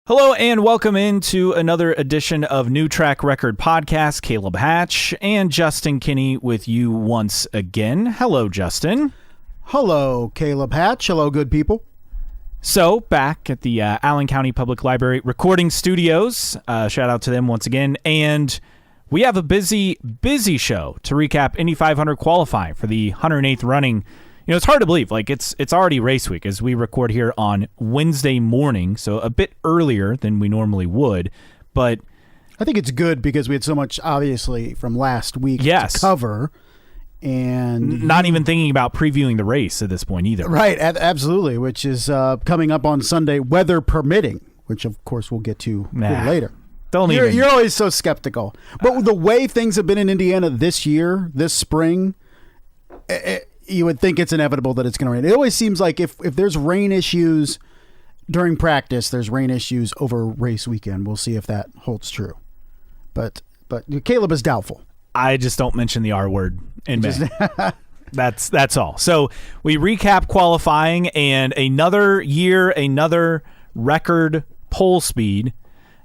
Hello and welcome into another edition of New Track Record Podcast. Caleb Hatch and Justin Kinney with you once again. Hello, Justin. Hello, Caleb Hatch. Hello, good people. So, back at the Allen County Public Library recording studios. Shout out to them once again. And we have a busy show to recap Indy 500 qualifying for the 108th running. You know, it's hard to believe. Like, it's already race week as we record here on Wednesday morning, so a bit earlier than we normally would. But I think it's good because we had so much, obviously, from last week to cover. And not even thinking about previewing the race at this point either. Right, absolutely, which is coming up on Sunday, weather permitting, which, of course, we'll get to later. You're always so skeptical. But the way things have been in Indiana this year, this spring, you would think it's inevitable that it's going to rain. It always seems like if there's rain issues during practice, there's rain issues over race weekend. We'll see if that holds true. But Caleb is doubtful. I just don't mention the R word in May. That's all. So we recap qualifying and another year, another record pole speed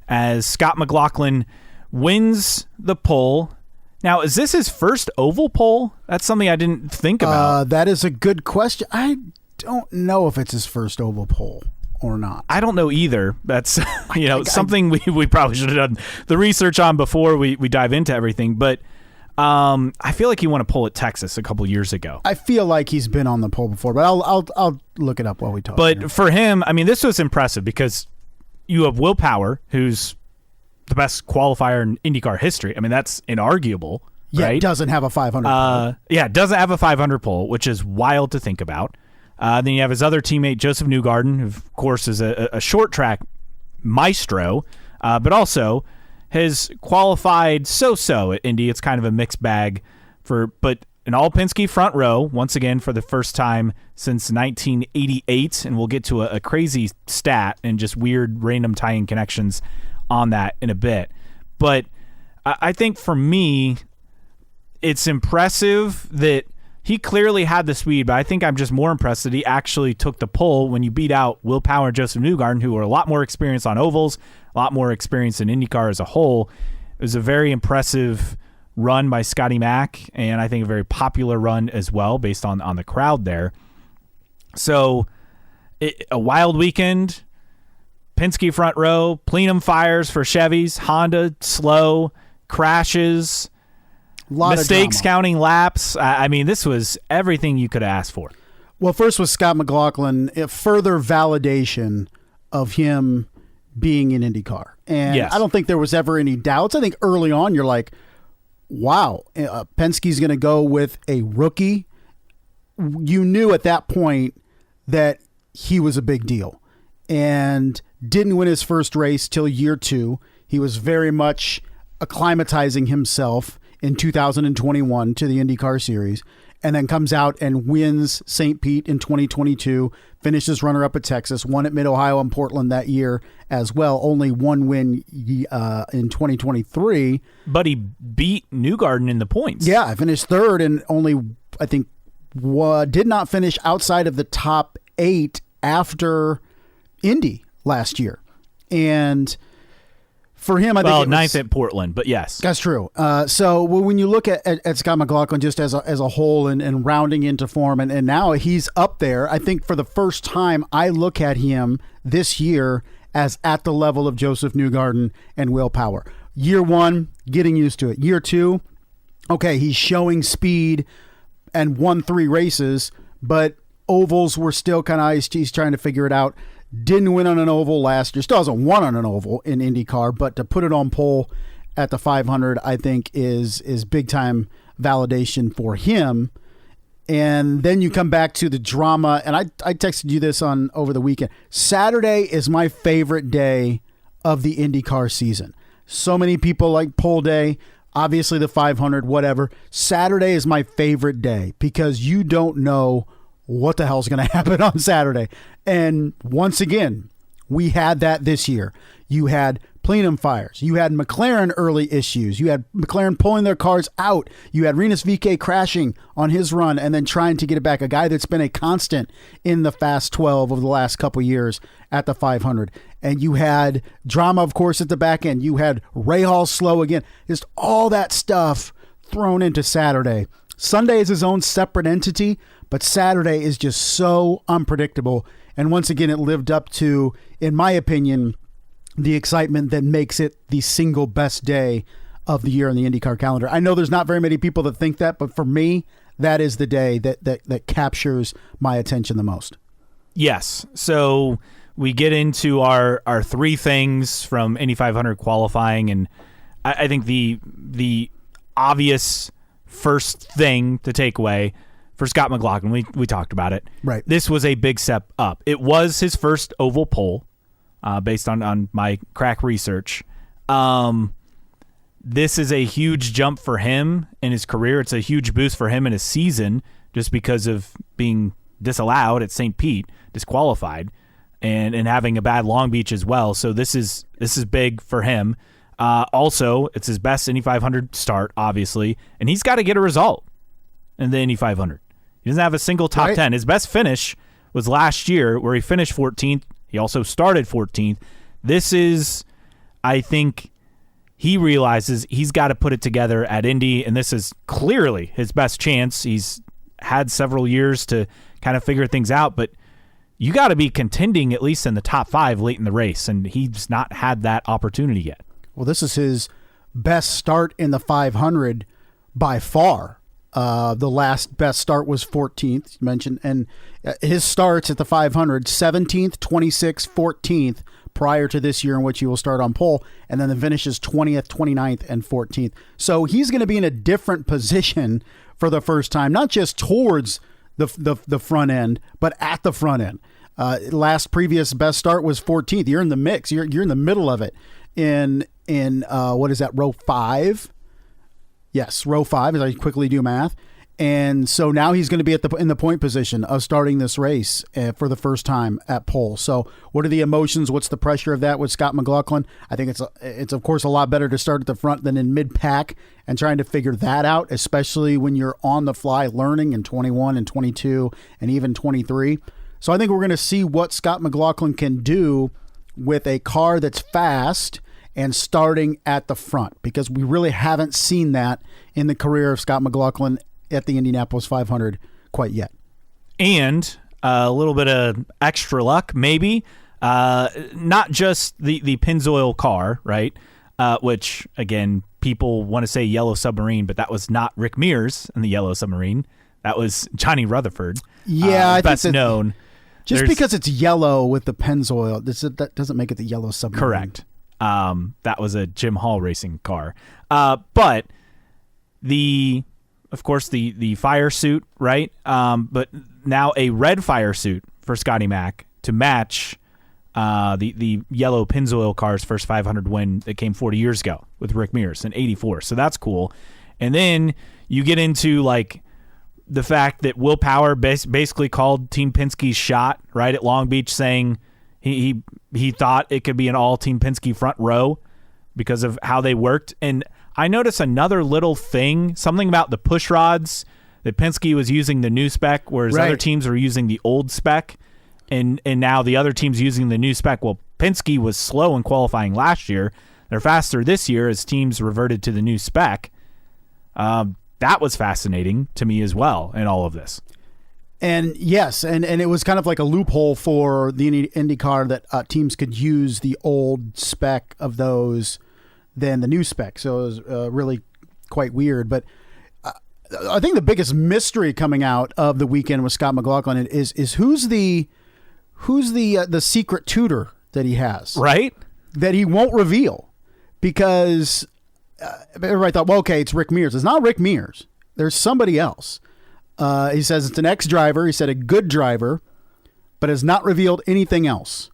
as Scott McLaughlin wins the pole. Now, is this his first oval pole? That's something I didn't think about. That is a good question. I don't know if it's his first oval pole or not. I don't know either. That's something we probably should have done the research on before we dive into everything. But I feel like he won a pole at Texas a couple years ago. I feel like he's been on the pole before, but I'll look it up while we talk. But for him, I mean, this was impressive because you have Will Power, who's the best qualifier in IndyCar history. I mean, that's inarguable. Yeah, right? It doesn't have a 500 pole. It doesn't have a 500 pole, which is wild to think about. Then you have his other teammate, Joseph Newgarden, who, of course, is a short track maestro, but also has qualified so-so at Indy. It's kind of a mixed bag but an all-Penske front row, once again, for the first time since 1988, and we'll get to a crazy stat and just weird random tie-in connections on that in a bit. But I think for me, it's impressive that he clearly had the speed, but I think I'm just more impressed that he actually took the pole when you beat out Will Power and Joseph Newgarden, who are a lot more experienced on ovals, a lot more experience in IndyCar as a whole. It was a very impressive run by Scotty Mack, and I think a very popular run as well based on the crowd there. So a wild weekend. Penske front row, plenum fires for Chevys, Honda slow, crashes, mistakes counting laps. I mean, this was everything you could ask for. Well, first was Scott McLaughlin, further validation of him being in IndyCar. And I don't think there was ever any doubts. I think early on you're like, wow, Penske's going to go with a rookie. You knew at that point that he was a big deal. And didn't win his first race till year 2. He was very much acclimatizing himself in 2021 to the IndyCar Series, and then comes out and wins St. Pete in 2022, finishes runner-up at Texas, won at Mid-Ohio and Portland that year as well, only one win in 2023. But he beat Newgarden in the points. Yeah, I finished third and only, I think, did not finish outside of the top 8 after Indy last year. And for him, I think it was ninth at Portland, but yes. That's true. So when you look at Scott McLaughlin just as a whole and rounding into form, and now he's up there, I think for the first time I look at him this year as at the level of Joseph Newgarden and Will Power. Year 1, getting used to it. Year 2, okay, he's showing speed and won 3 races, but ovals were still kind of, he's trying to figure it out. Didn't win on an oval last year. Still hasn't won on an oval in IndyCar, but to put it on pole at the 500, I think is big time validation for him. And then you come back to the drama, and I texted you this over the weekend. Saturday is my favorite day of the IndyCar season. So many people like pole day, obviously the 500, whatever. Saturday is my favorite day because you don't know what the hell's going to happen on Saturday. And once again, we had that this year. You had plenum fires. You had McLaren early issues. You had McLaren pulling their cars out. You had Rinus VeeKay crashing on his run and then trying to get it back. A guy that's been a constant in the Fast 12 over the last couple years at the 500. And you had drama, of course, at the back end. You had Rahal slow again. Just all that stuff thrown into Saturday. Sunday is his own separate entity, but Saturday is just so unpredictable. And once again, it lived up to, in my opinion, the excitement that makes it the single best day of the year in the IndyCar calendar. I know there's not very many people that think that, but for me, that is the day that captures my attention the most. Yes. So we get into our three things from Indy 500 qualifying, and I think the obvious first thing to take away for Scott McLaughlin, we talked about it. Right. This was a big step up. It was his first oval pole, based on my crack research. This is a huge jump for him in his career. It's a huge boost for him in his season just because of being disallowed at St. Pete, disqualified, and having a bad Long Beach as well. So this is big for him. Also, it's his best Indy 500 start, obviously, and he's got to get a result in the Indy 500. He doesn't have a single top 10. His best finish was last year where he finished 14th. He also started 14th. This is, I think, he realizes he's got to put it together at Indy, and this is clearly his best chance. He's had several years to kind of figure things out, but you got to be contending at least in the top 5 late in the race, and he's not had that opportunity yet. Well, this is his best start in the 500 by far. The last best start was 14th, you mentioned, and his starts at the 500, 17th, 26th, 14th prior to this year in which he will start on pole, and then the finishes 20th, 29th, and 14th. So he's going to be in a different position for the first time, not just towards the front end, but at the front end. Last previous best start was 14th. You're in the mix. You're in the middle of it. In what is that, row 5? Yes, row 5 as I quickly do math. And so now he's going to be in the point position of starting this race for the first time at pole. So what are the emotions? What's the pressure of that with Scott McLaughlin? I think it's of course a lot better to start at the front than in mid-pack and trying to figure that out, especially when you're on the fly learning in 21 and 22 and even 23. So I think we're going to see what Scott McLaughlin can do with a car that's fast and starting at the front, because we really haven't seen that in the career of Scott McLaughlin at the Indianapolis 500 quite yet. And a little bit of extra luck, maybe. Not just the Pennzoil car, right? Which, again, people want to say Yellow Submarine, but that was not Rick Mears in the Yellow Submarine. That was Johnny Rutherford. Yeah, I best think known. Just because it's yellow with the Pennzoil, that doesn't make it the Yellow Submarine. Correct. That was a Jim Hall racing car. But of course, the fire suit, right? But now a red fire suit for Scotty Mac to match the yellow Pennzoil car's first 500 win that came 40 years ago with Rick Mears in 84. So that's cool. And then you get into like the fact that Will Power basically called Team Penske's shot right at Long Beach, saying he thought it could be an all Team Penske front row because of how they worked. And I noticed another little thing, something about the push rods, that Penske was using the new spec, whereas other teams were using the old spec, and now the other team's using the new spec. Well, Penske was slow in qualifying last year. They're faster this year as teams reverted to the new spec. That was fascinating to me as well in all of this. And yes, and it was kind of like a loophole for the IndyCar that teams could use the old spec of those than the new spec. So it was really quite weird. But I think the biggest mystery coming out of the weekend with Scott McLaughlin is who's the secret tutor that he has, right? That he won't reveal, because everybody thought, well, okay, it's Rick Mears. It's not Rick Mears. There's somebody else. He says it's an ex-driver. He said a good driver, but has not revealed anything else.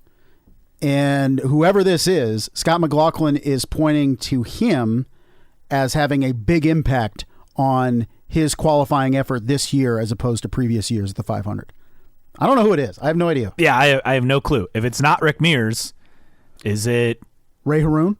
And whoever this is, Scott McLaughlin is pointing to him as having a big impact on his qualifying effort this year as opposed to previous years at the 500. I don't know who it is. I have no idea. Yeah, I have no clue. If it's not Rick Mears, is it Ray Haroon?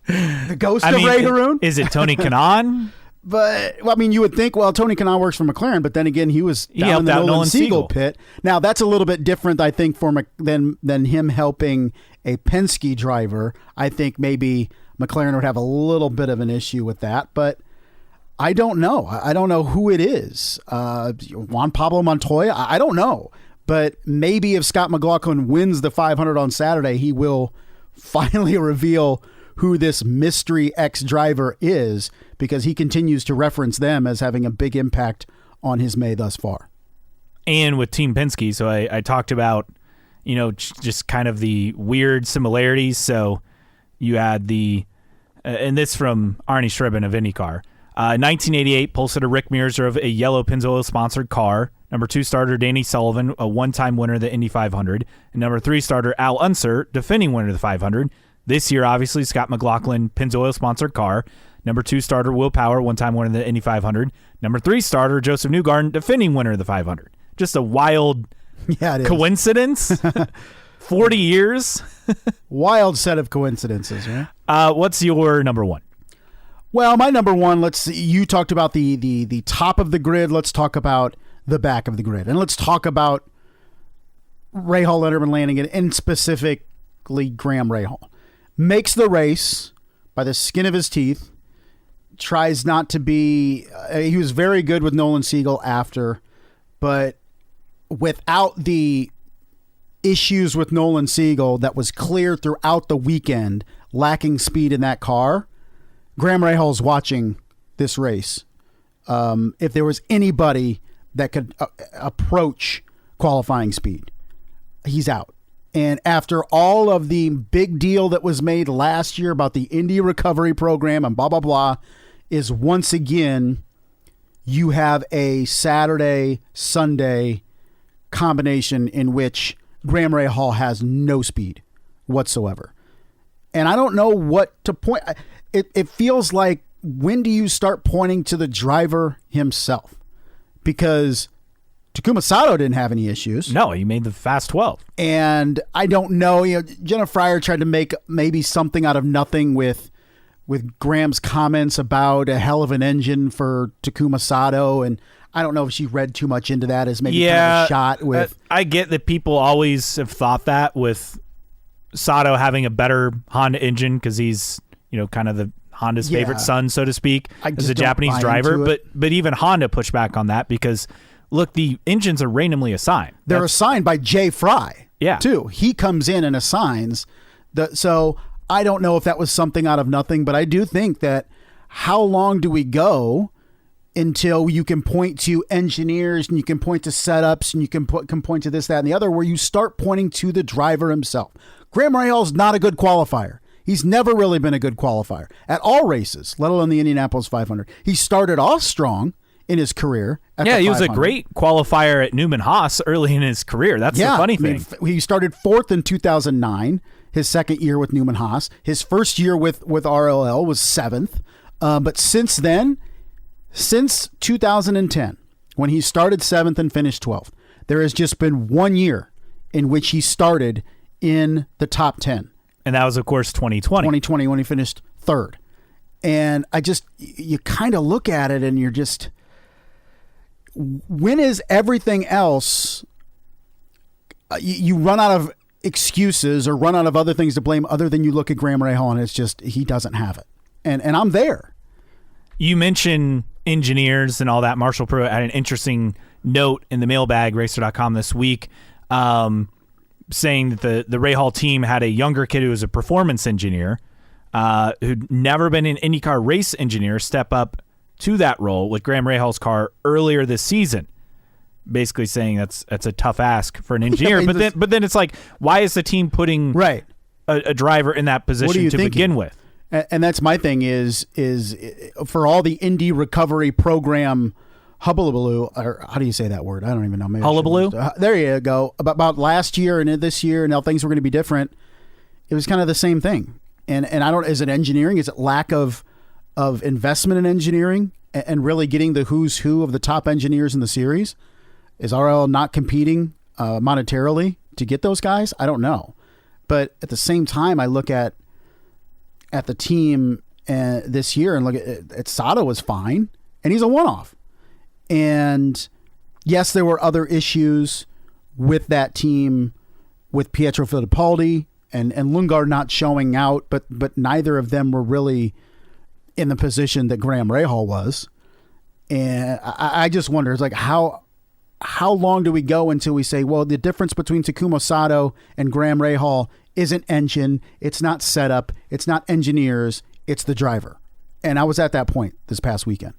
The ghost of Ray Haroon? Is it Tony Kanaan? But, well, I mean, you would think, well, Tony Kanaan works for McLaren, but then again, he was down in the Nolan Siegel pit. Now, that's a little bit different, I think, than him helping a Penske driver. I think maybe McLaren would have a little bit of an issue with that, but I don't know. I don't know who it is. Juan Pablo Montoya? I don't know. But maybe if Scott McLaughlin wins the 500 on Saturday, he will finally reveal who this mystery ex-driver is, because he continues to reference them as having a big impact on his May thus far. And with Team Penske, so I talked about, just kind of the weird similarities. So you had and this from Arnie Schribbin of IndyCar. 1988, pole sitter Rick Mears drove a yellow Pennzoil-sponsored car. Number 2 starter Danny Sullivan, a one-time winner of the Indy 500. And number 3 starter Al Unser, defending winner of the 500. This year, obviously, Scott McLaughlin, Pennzoil-sponsored car. Number 2 starter Will Power, one-time winner of the Indy 500. Number 3 starter Joseph Newgarden, defending winner of the 500. Just a wild coincidence. 40 years. Wild set of coincidences, right? What's your number 1? Well, my number 1, let's see, you talked about the top of the grid. Let's talk about the back of the grid. And let's talk about Rahal, Letterman, Lanigan, and specifically Graham Rahal. Makes the race by the skin of his teeth. Tries not to be... he was very good with Nolan Siegel after, but without the issues with Nolan Siegel that was clear throughout the weekend, lacking speed in that car, Graham Rahal's watching this race. If there was anybody that could approach qualifying speed, he's out. And after all of the big deal that was made last year about the Indy recovery program and blah, blah, blah, is once again, you have a Saturday, Sunday combination in which Graham Rahal has no speed whatsoever. And I don't know what to point. It feels like, when do you start pointing to the driver himself? Because Takuma Sato didn't have any issues. No, he made the Fast 12. And I don't know, Jenna Fryer tried to make maybe something out of nothing with Graham's comments about a hell of an engine for Takuma Sato, and I don't know if she read too much into that as maybe kind of a shot with... I get that people always have thought that with Sato having a better Honda engine because he's, kind of Honda's favorite son, so to speak, as a Japanese driver. But even Honda pushed back on that because... Look, the engines are randomly assigned. They're assigned by Jay Fry, too. He comes in and assigns. So I don't know if that was something out of nothing, but I do think that how long do we go until you can point to engineers and you can point to setups and you can point to this, that, and the other, where you start pointing to the driver himself. Graham Rahal's not a good qualifier. He's never really been a good qualifier at all races, let alone the Indianapolis 500. He started off strong in his career. He was a great qualifier at Newman Haas early in his career. That's the funny thing. He started 4th in 2009, his second year with Newman Haas. His first year with RLL was 7th. But since then, since 2010, when he started 7th and finished 12th, there has just been 1 year in which he started in the top 10. And that was, of course, 2020. 2020, when he finished 3rd. And you kind of look at it and you're just... When is everything else, you run out of excuses or run out of other things to blame other than you look at Graham Rahal and it's just, he doesn't have it. And I'm there. You mentioned engineers and all that. Marshall Pruitt had an interesting note in the mailbag, racer.com this week, saying that the Rahal team had a younger kid who was a performance engineer who'd never been an IndyCar race engineer step up to that role with Graham Rahal's car earlier this season, basically saying that's a tough ask for an engineer. But then it's like, why is the team putting a driver in that position to begin with? And that's my thing is for all the Indy recovery program hullabaloo, or how do you say that word? I don't even know. Maybe hullabaloo? There you go. About last year and this year and how things were going to be different. It was kind of the same thing. And I don't, is it engineering? Is it lack of investment in engineering and really getting the who's who of the top engineers in the series? Is RL not competing monetarily to get those guys? I don't know. But at the same time, I look at the team this year and look at Sato was fine, and he's a one-off. And yes, there were other issues with that team, with Pietro Fittipaldi and Lundgaard not showing out, but neither of them were really in the position that Graham Rahal was. And I just wonder, it's like, how long do we go until we say, well, the difference between Takuma Sato and Graham Rahal isn't engine, it's not setup, it's not engineers, it's the driver. And I was at that point this past weekend.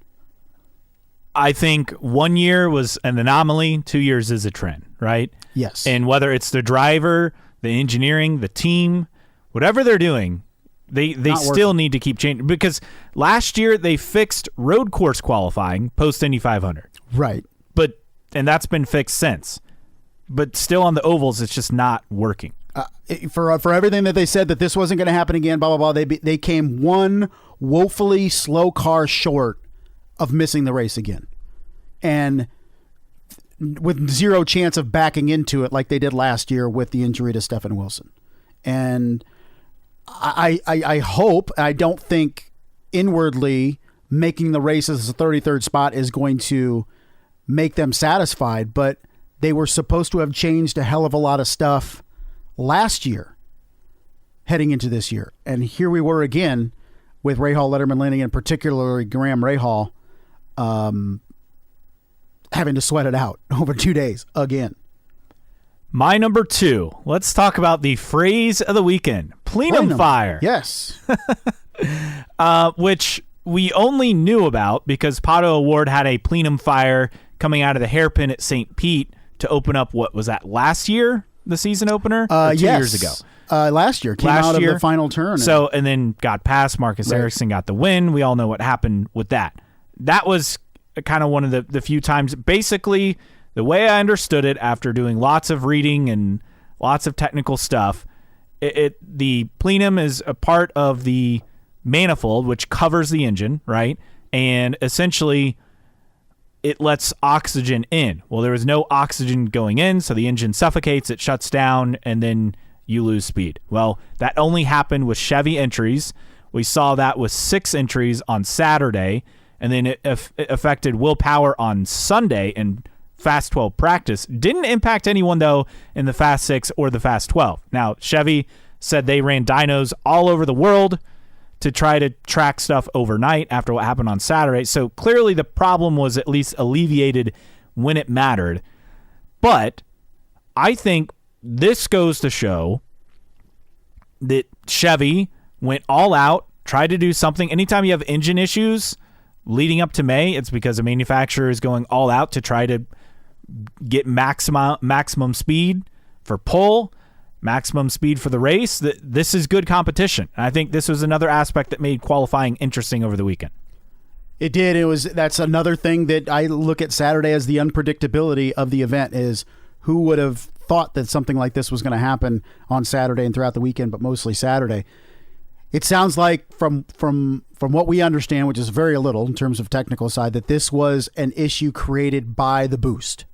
I think 1 year was an anomaly, 2 years is a trend, right? Yes. And whether it's the driver, the engineering, the team, whatever they're doing, they still need to keep changing. Because last year they fixed road course qualifying post Indy 500. Right. And that's been fixed since. But still on the ovals, it's just not working. For everything that they said that this wasn't going to happen again, blah, blah, blah, they came one woefully slow car short of missing the race again. And with zero chance of backing into it like they did last year with the injury to Stephen Wilson. And I hope, I don't think inwardly making the race as a 33rd spot is going to make them satisfied, but they were supposed to have changed a hell of a lot of stuff last year heading into this year. And here we were again with Rahal, Letterman, Lanning, and particularly Graham Rahal having to sweat it out over 2 days again. My number 2, let's talk about the phrase of the weekend, plenum fire. Yes. Which we only knew about because Pato Award had a plenum fire coming out of the hairpin at St. Pete to open up, what was that, last year, the season opener? Or 2 years ago? Last year. Came out of the final turn. So, and then got past. Marcus Ericsson got the win. We all know what happened with that. That was kind of one of the few times. Basically, the way I understood it after doing lots of reading and lots of technical stuff, the plenum is a part of the manifold, which covers the engine, right? And essentially, it lets oxygen in. Well, there was no oxygen going in, so the engine suffocates, it shuts down, and then you lose speed. Well, that only happened with Chevy entries. We saw that with 6 entries on Saturday, and then it affected Will Power on Sunday in Fast 12 practice. Didn't impact anyone, though, in the Fast 6 or the Fast 12. Now, Chevy said they ran dynos all over the world to try to track stuff overnight after what happened on Saturday. So clearly the problem was at least alleviated when it mattered. But I think this goes to show that Chevy went all out, tried to do something. Anytime you have engine issues leading up to May, it's because a manufacturer is going all out to try to get maximum speed for pull, maximum speed for the race. This is good competition. And I think this was another aspect that made qualifying interesting over the weekend. It did. That's another thing that I look at Saturday as the unpredictability of the event is who would have thought that something like this was going to happen on Saturday and throughout the weekend, but mostly Saturday. It sounds like from what we understand, which is very little in terms of technical side, that this was an issue created by the boost,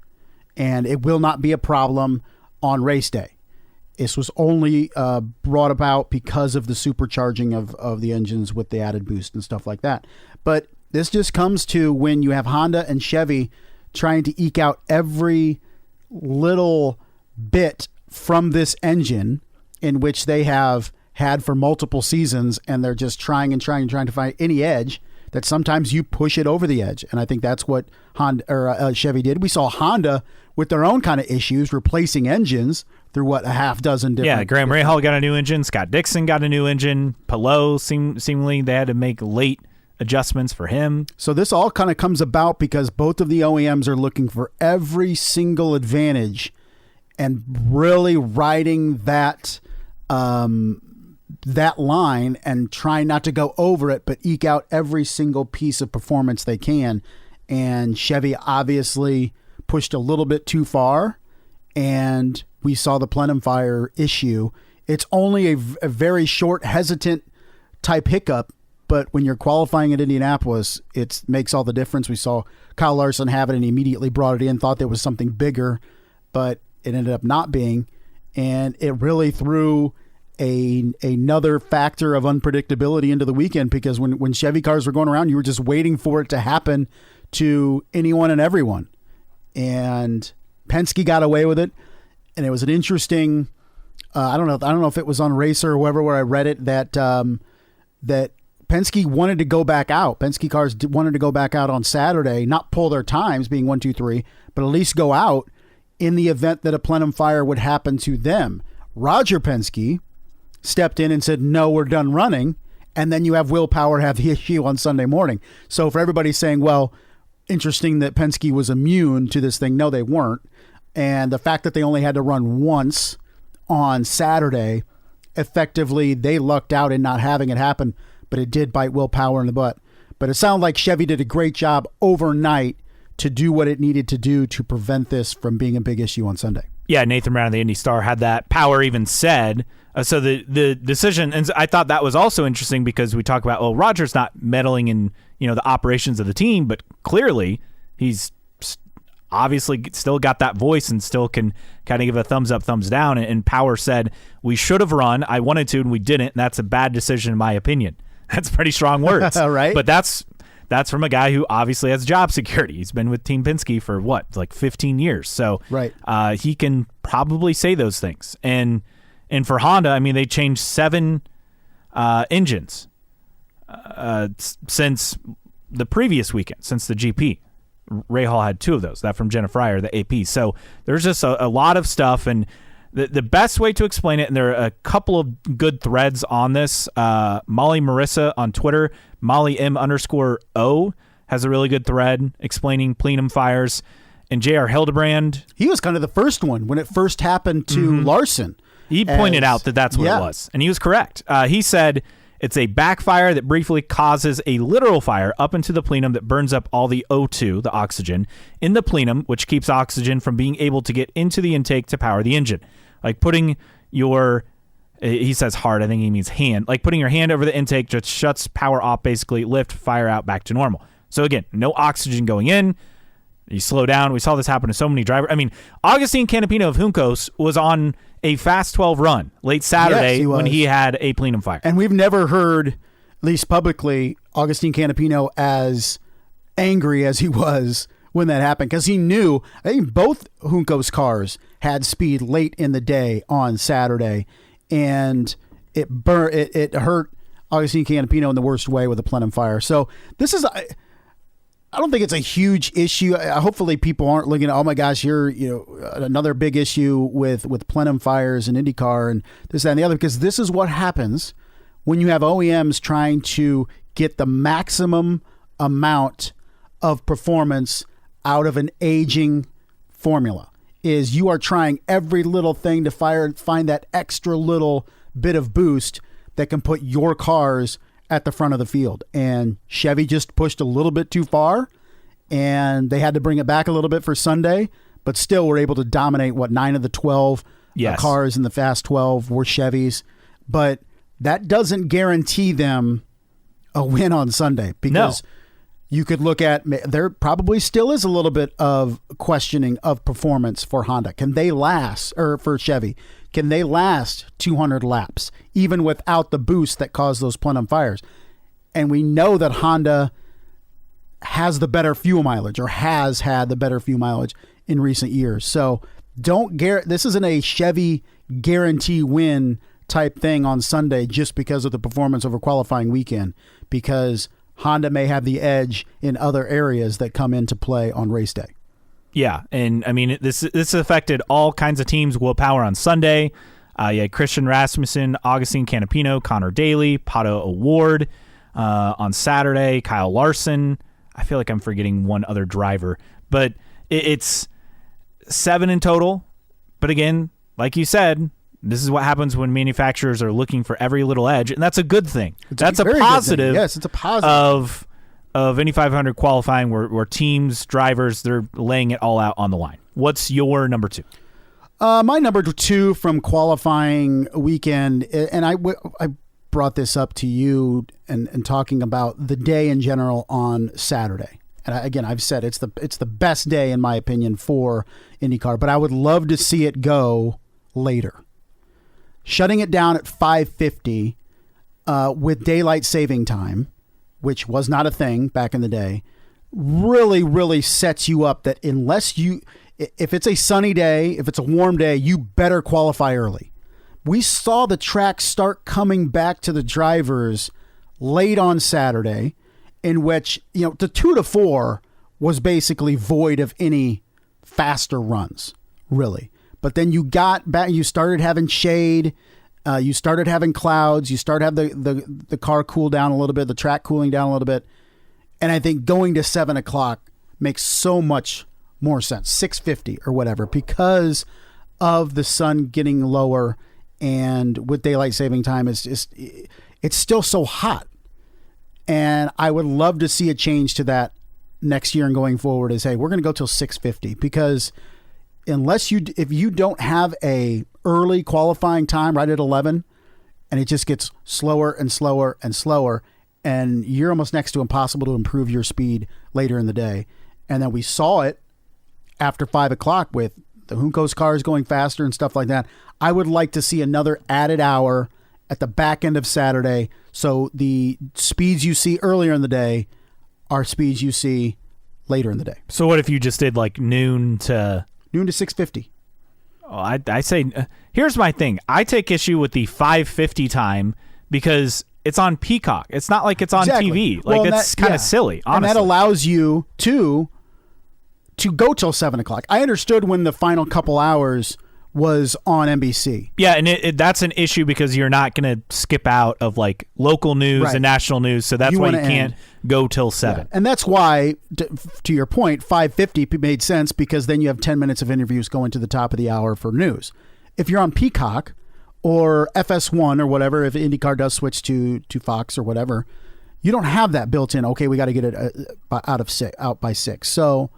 and it will not be a problem on race day. This was only brought about because of the supercharging of the engines with the added boost and stuff like that. But this just comes to when you have Honda and Chevy trying to eke out every little bit from this engine in which they have had for multiple seasons, and they're just trying to find any edge that sometimes you push it over the edge. And I think that's what Chevy did. We saw Honda with their own kind of issues replacing engines through a half dozen different. Yeah, Graham Rahal got a new engine. Scott Dixon got a new engine. Palou seemingly they had to make late adjustments for him. So this all kind of comes about because both of the OEMs are looking for every single advantage and really riding that line and trying not to go over it, but eke out every single piece of performance they can. And Chevy obviously pushed a little bit too far, and we saw the plenum fire issue. It's only a very short, hesitant type hiccup, but when you're qualifying at Indianapolis, it makes all the difference. We saw Kyle Larson have it and immediately brought it in, thought there was something bigger, but it ended up not being. And it really threw another factor of unpredictability into the weekend, because when Chevy cars were going around, you were just waiting for it to happen to anyone and everyone. And Penske got away with it. And it was an interesting, I don't know if it was on Racer or whoever, where I read it, that Penske wanted to go back out. Penske cars wanted to go back out on Saturday, not pull their times being 1, 2, 3, but at least go out in the event that a plenum fire would happen to them. Roger Penske stepped in and said, no, we're done running. And then you have Will Power have the issue on Sunday morning. So for everybody saying, well, interesting that Penske was immune to this thing. No, they weren't. And the fact that they only had to run once on Saturday, effectively, they lucked out in not having it happen, but it did bite Will Power in the butt. But it sounded like Chevy did a great job overnight to do what it needed to do to prevent this from being a big issue on Sunday. Yeah, Nathan Brown of the Indy Star had that. Power even said, so the decision, and I thought that was also interesting because we talk about, well, Roger's not meddling in, the operations of the team, but clearly he's obviously still got that voice and still can kind of give a thumbs up, thumbs down. And Power said, we should have run. I wanted to, and we didn't. And that's a bad decision in my opinion. That's pretty strong words. Right. But that's from a guy who obviously has job security. He's been with Team Penske for 15 years. So right. He can probably say those things. And for Honda, I mean, they changed 7 engines since the previous weekend, since the GP. Rahal had 2 of those, that from Jenna Fryer, the AP. So there's just a lot of stuff. And the best way to explain it, and there are a couple of good threads on this, Molly Marissa on Twitter, Molly M_O has a really good thread explaining plenum fires. And J.R. Hildebrand, he was kind of the first one when it first happened to Larson. He pointed out that that's what it was. And he was correct. He said, it's a backfire that briefly causes a literal fire up into the plenum that burns up all the O2, the oxygen, in the plenum, which keeps oxygen from being able to get into the intake to power the engine. Like putting your, he says hard, I think he means hand, like putting your hand over the intake just shuts power off, basically lift fire out back to normal. So again, no oxygen going in. You slow down. We saw this happen to so many drivers. I mean, Agustin Canapino of Juncos was on a Fast 12 run late Saturday when he had a plenum fire. And we've never heard, at least publicly, Agustin Canapino as angry as he was when that happened, because he knew, I think both Juncos cars had speed late in the day on Saturday, and it hurt Agustin Canapino in the worst way with a plenum fire. So this is... I don't think it's a huge issue. Hopefully people aren't looking at, oh my gosh, you're, another big issue with plenum fires and IndyCar and this, that, and the other, because this is what happens when you have OEMs trying to get the maximum amount of performance out of an aging formula. Is you are trying every little thing to find that extra little bit of boost that can put your cars at the front of the field. And Chevy just pushed a little bit too far, and they had to bring it back a little bit for Sunday, but still were able to dominate 9 of the 12 cars in the Fast 12 were Chevys. But that doesn't guarantee them a win on Sunday, because you could look at, there probably still is a little bit of questioning of performance for Honda. Can they last, or for Chevy, can they last 200 laps, even without the boost that caused those plenum fires? And we know that Honda has the better fuel mileage, or has had the better fuel mileage in recent years. So this isn't a Chevy guarantee win type thing on Sunday just because of the performance over qualifying weekend, because Honda may have the edge in other areas that come into play on race day. Yeah, and I mean, this affected all kinds of teams. Will Power on Sunday. You had Christian Rasmussen, Augustine Canapino, Connor Daly, Pato O'Ward. On Saturday, Kyle Larson. I feel like I'm forgetting one other driver. But it's 7 in total. But again, like you said, this is what happens when manufacturers are looking for every little edge, and that's a good thing. That's a positive. Yes, it's a positive. Of Indy 500 qualifying, where teams, drivers, they're laying it all out on the line. What's your number 2? My number 2 from qualifying weekend, and I brought this up to you and talking about the day in general on Saturday. And again, I've said it's the best day in my opinion for IndyCar, but I would love to see it go later. shutting it down at 5:50 with daylight saving time, which was not a thing back in the day, really, really sets you up that if it's a sunny day, if it's a warm day, you better qualify early. We saw the track start coming back to the drivers late on Saturday, in which, the 2 to 4 was basically void of any faster runs, really. But then you got back, you started having shade, you started having clouds, you started having the car cool down a little bit, the track cooling down a little bit. And I think going to 7 o'clock makes so much more sense, 6:50 or whatever, because of the sun getting lower, and with daylight saving time, it's still so hot. And I would love to see a change to that next year and going forward is, hey, we're going to go till 6:50, because if you don't have a early qualifying time right at 11, and it just gets slower and slower and slower, and you're almost next to impossible to improve your speed later in the day. And then we saw it after 5 o'clock with the Junco's cars going faster and stuff like that. I would like to see another added hour at the back end of Saturday, so the speeds you see earlier in the day are speeds you see later in the day. So what if you just did like noon to 6:50? Oh, I say, here's my thing. I take issue with the 5:50 time because it's on Peacock. It's not like it's on TV. Like, it's kind of silly, honestly. And that allows you to go till 7 o'clock. I understood when the final couple hours was on NBC. Yeah, and that's an issue because you're not going to skip out of like local news and national news, so that's why you can't go till 7. Yeah. And that's why, to your point, 5:50 made sense, because then you have 10 minutes of interviews going to the top of the hour for news. If you're on Peacock or FS1 or whatever, if IndyCar does switch to Fox or whatever, you don't have that built in. Okay, we got to get it out by 6. So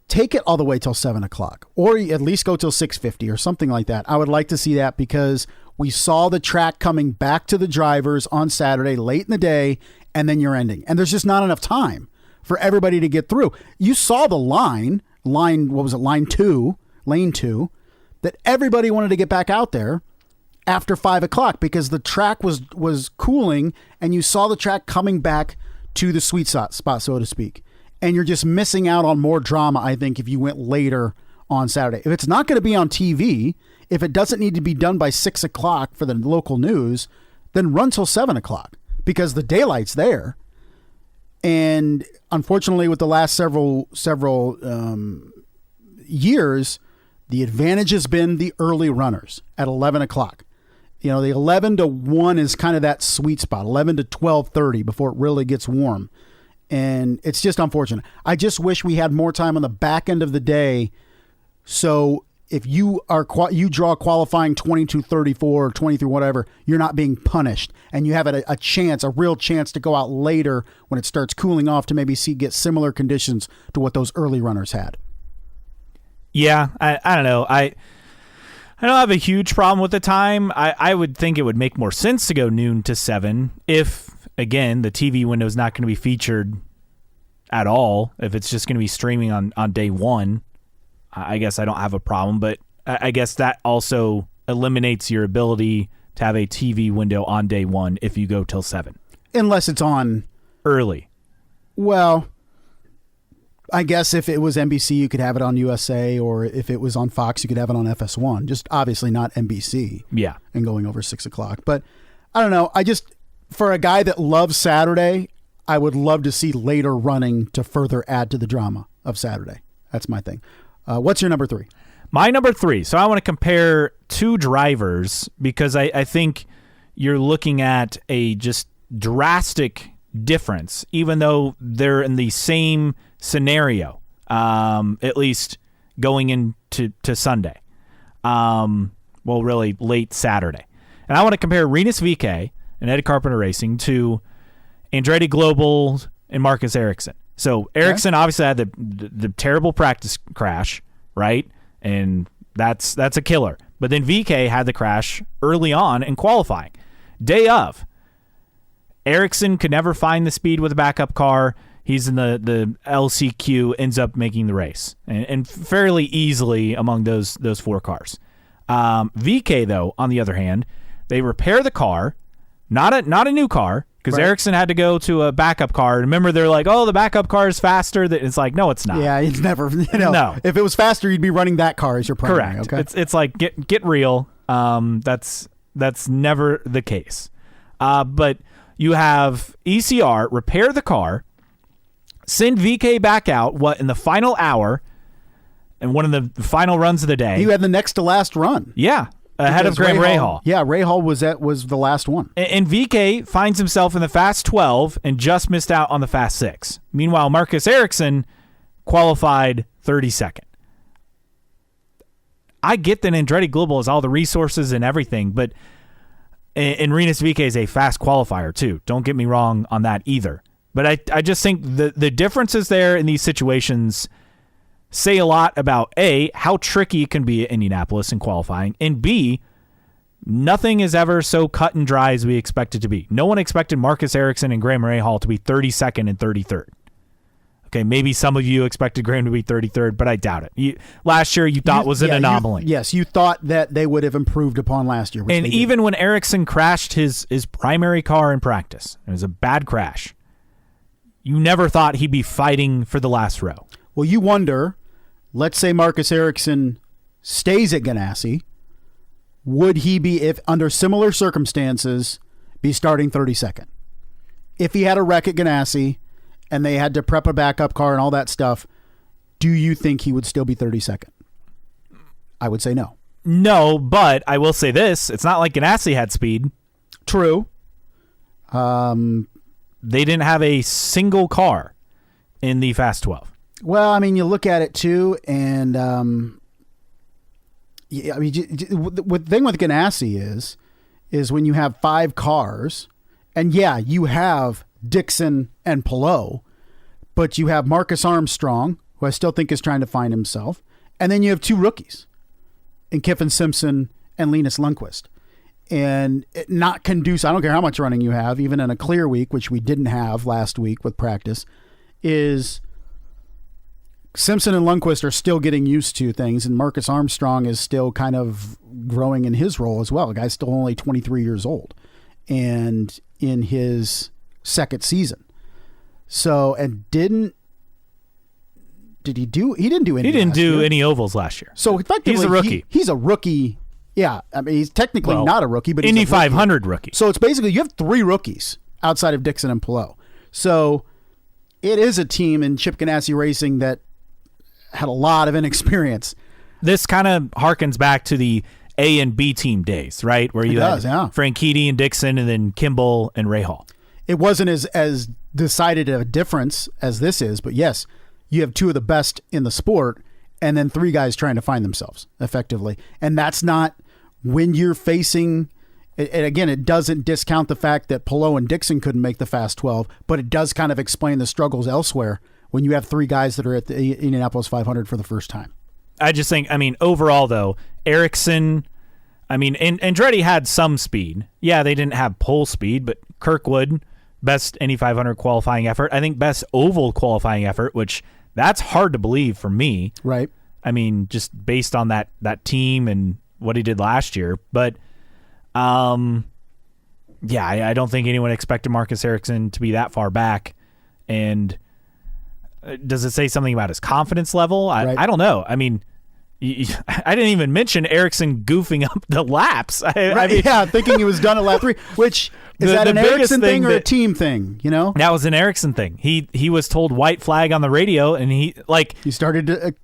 take it all the way till 7 o'clock, or at least go till 6:50 or something like that. I would like to see that, because we saw the track coming back to the drivers on Saturday late in the day, and then you're ending. And there's just not enough time for everybody to get through. You saw the line, what was it, lane 2, that everybody wanted to get back out there after 5 o'clock, because the track was cooling, and you saw the track coming back to the sweet spot, so to speak. And you're just missing out on more drama, I think, if you went later on Saturday. If it's not going to be on TV, if it doesn't need to be done by 6 o'clock for the local news, then run till 7 o'clock, because the daylight's there. And unfortunately, with the last several years, the advantage has been the early runners at 11 o'clock. The 11 to 1 is kind of that sweet spot, 11 to 12:30 before it really gets warm. And it's just unfortunate. I just wish we had more time on the back end of the day. So if you draw qualifying 22:34 or 23 whatever, you're not being punished, and you have a real chance to go out later when it starts cooling off to maybe get similar conditions to what those early runners had. Yeah, I don't know. I don't have a huge problem with the time. I would think it would make more sense to go noon to 7 if, again, the TV window is not going to be featured at all. If it's just going to be streaming on day 1, I guess I don't have a problem. But I guess that also eliminates your ability to have a TV window on day 1 if you go till 7. Unless it's on early. Well, I guess if it was NBC, you could have it on USA, or if it was on Fox, you could have it on FS1. Just obviously not NBC. Yeah. And going over 6 o'clock. But I don't know. For a guy that loves Saturday, I would love to see later running to further add to the drama of Saturday. That's my thing. What's your number 3? My number 3. So I want to compare two drivers, because I think you're looking at a just drastic difference, even though they're in the same scenario, at least going into Sunday. Really late Saturday. And I want to compare Rinus VeeKay and Eddie Carpenter Racing to Andretti Global and Marcus Ericsson. So Ericsson obviously had the terrible practice crash, right? And that's a killer. But then VeeKay had the crash early on in qualifying. Day of, Ericsson could never find the speed with a backup car. He's in the LCQ, ends up making the race, and fairly easily among those 4 cars. VK, though, on the other hand, they repair the car, not a new car, because Ericsson had to go to a backup car. Remember, they're like, oh, the backup car is faster. It's like, no, it's not. Yeah, it's never. No. If it was faster, you'd be running that car as your primary. Correct. Okay? It's like, get real. That's never the case. But you have ECR repair the car, send VK back out, in the final hour, and one of the final runs of the day. He had the next to last run. Yeah. Ahead of Graham Rahal. Yeah, Rahal was the last one. And VK finds himself in the Fast 12 and just missed out on the Fast 6. Meanwhile, Marcus Ericsson qualified 32nd. I get that Andretti Global has all the resources and everything, but Rinus VK is a fast qualifier too. Don't get me wrong on that either. But I just think the differences there in these situations say a lot about A, how tricky it can be at Indianapolis in qualifying, and B, nothing is ever so cut and dry as we expect it to be. No one expected Marcus Ericsson and Graham Rahal to be 32nd and 33rd. Okay, maybe some of you expected Graham to be 33rd, but I doubt it. Last year you thought was an anomaly. Yes, you thought that they would have improved upon last year. And even when Ericsson crashed his primary car in practice, it was a bad crash, you never thought he'd be fighting for the last row. Well, you wonder, let's say Marcus Ericsson stays at Ganassi, would he be, if under similar circumstances, be starting 32nd? If he had a wreck at Ganassi and they had to prep a backup car and all that stuff, do you think he would still be 32nd? I would say no. No, but I will say this. It's not like Ganassi had speed. True. They didn't have a single car in the Fast 12. Well, I mean, you look at it too, and yeah, I mean, the thing with Ganassi is when you have 5 cars, and yeah, you have Dixon and Palou, but you have Marcus Armstrong, who I still think is trying to find himself, and then you have 2 rookies, in Kiffin Simpson and Linus Lundqvist. And not conducive, I don't care how much running you have, even in a clear week, which we didn't have last week with practice, is Simpson and Lundqvist are still getting used to things, and Marcus Armstrong is still kind of growing in his role as well. The guy's still only 23 years old and in his second season. So, and he didn't do any ovals last year. So effectively, he's a rookie. He's a rookie. Yeah, I mean, he's technically not a rookie, but he's Indy a 500 rookie. So it's basically, you have 3 rookies outside of Dixon and Palou. So it is a team in Chip Ganassi Racing that had a lot of inexperience. This kind of harkens back to the A and B team days, right? Where you had Franchitti and Dixon and then Kimball and Rahal. It wasn't as decided a difference as this is, but yes, you have 2 of the best in the sport and then 3 guys trying to find themselves effectively. And that's not when you're facing, and again, it doesn't discount the fact that Palou and Dixon couldn't make the Fast 12, but it does kind of explain the struggles elsewhere when you have 3 guys that are at the Indianapolis 500 for the first time. I just think, I mean, overall, though, Ericsson, I mean, Andretti had some speed. Yeah, they didn't have pole speed, but Kirkwood, best Indy 500 qualifying effort. I think best oval qualifying effort, which that's hard to believe for me. Right. I mean, just based on that team and what he did last year. But, yeah, I don't think anyone expected Marcus Ericsson to be that far back. And does it say something about his confidence level? I don't know. I mean, I didn't even mention Ericsson goofing up the laps. I mean, yeah, thinking he was done at lap 3, which is that an Ericsson thing or a team thing, you know? That was an Ericsson thing. He was told white flag on the radio, and he started to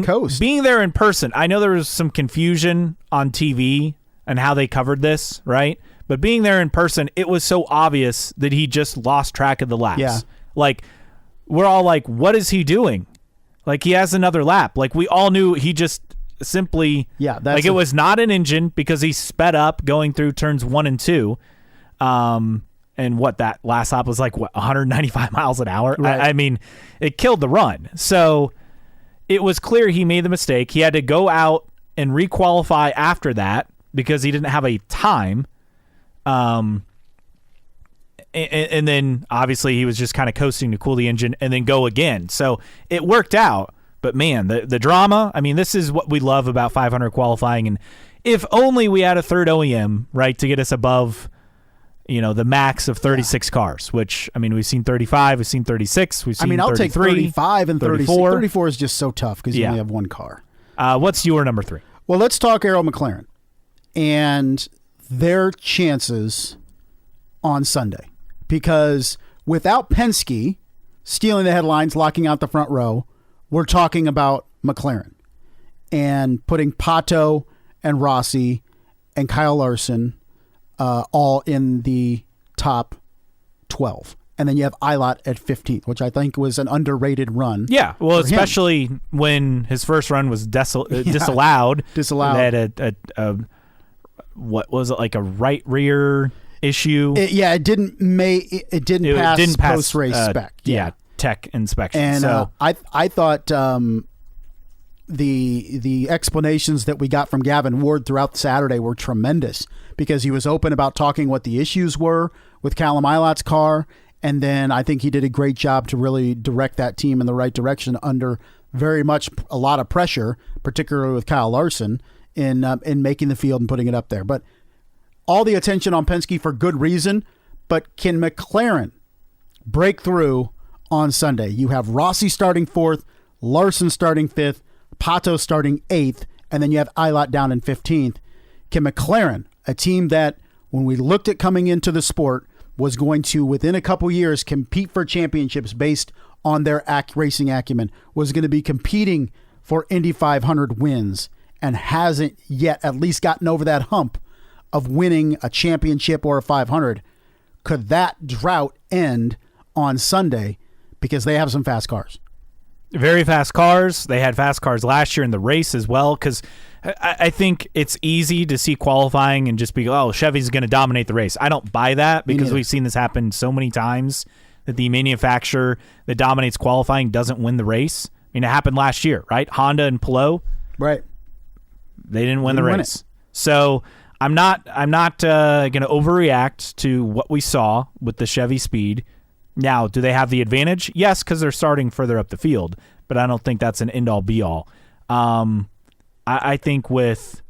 coast. Being there in person, I know there was some confusion on TV and how they covered this, right? But being there in person, it was so obvious that he just lost track of the laps. Yeah. Like, we're all like, what is he doing? Like, he has another lap. Like, we all knew he just simply... Yeah, it was not an engine because he sped up going through turns 1 and 2. And that last lap was 195 miles an hour? Right. I mean, it killed the run. So it was clear he made the mistake. He had to go out and requalify after that because he didn't have a time. And then obviously he was just kind of coasting to cool the engine and then go again. So it worked out, But man, the drama, I mean, this is what we love about 500 qualifying. And if only we had a third OEM, right, to get us above, the max of 36 cars, which, I mean, we've seen 35, we've seen 36, we've seen I'll take 35 and 34. 34 is just so tough because you only have one car. What's your number 3? Well, let's talk Arrow McLaren and their chances on Sunday. Because without Penske stealing the headlines, locking out the front row, we're talking about McLaren and putting Pato and Rossi and Kyle Larson all in the top 12. And then you have Eilert at 15th, which I think was an underrated run. Yeah, well, especially when his first run was disallowed. Disallowed. They had what was it, like a right rear issue? It didn't pass post-race spec. Yeah, tech inspection. And so I thought the explanations that we got from Gavin Ward throughout Saturday were tremendous because he was open about talking what the issues were with Callum Eilert's car. And then I think he did a great job to really direct that team in the right direction under very much a lot of pressure, particularly with Kyle Larson in making the field and putting it up there. But all the attention on Penske for good reason. But can McLaren break through on Sunday? You have Rossi starting 4th, Larson starting 5th, Pato starting 8th, and then you have Eilert down in 15th. Can McLaren, a team that when we looked at coming into the sport, was going to, within a couple years, compete for championships based on their racing acumen, was going to be competing for Indy 500 wins, and hasn't yet at least gotten over that hump of winning a championship or a 500. Could that drought end on Sunday because they have some fast cars? Very fast cars. They had fast cars last year in the race as well, because I think it's easy to see qualifying and just be, Chevy's going to dominate the race. I don't buy that because we've seen this happen so many times that the manufacturer that dominates qualifying doesn't win the race. I mean, it happened last year, right? Honda and Palou. Right. They didn't win the race. So I'm not going to overreact to what we saw with the Chevy Speed. Now, do they have the advantage? Yes, because they're starting further up the field, but I don't think that's an end-all, be-all. I think with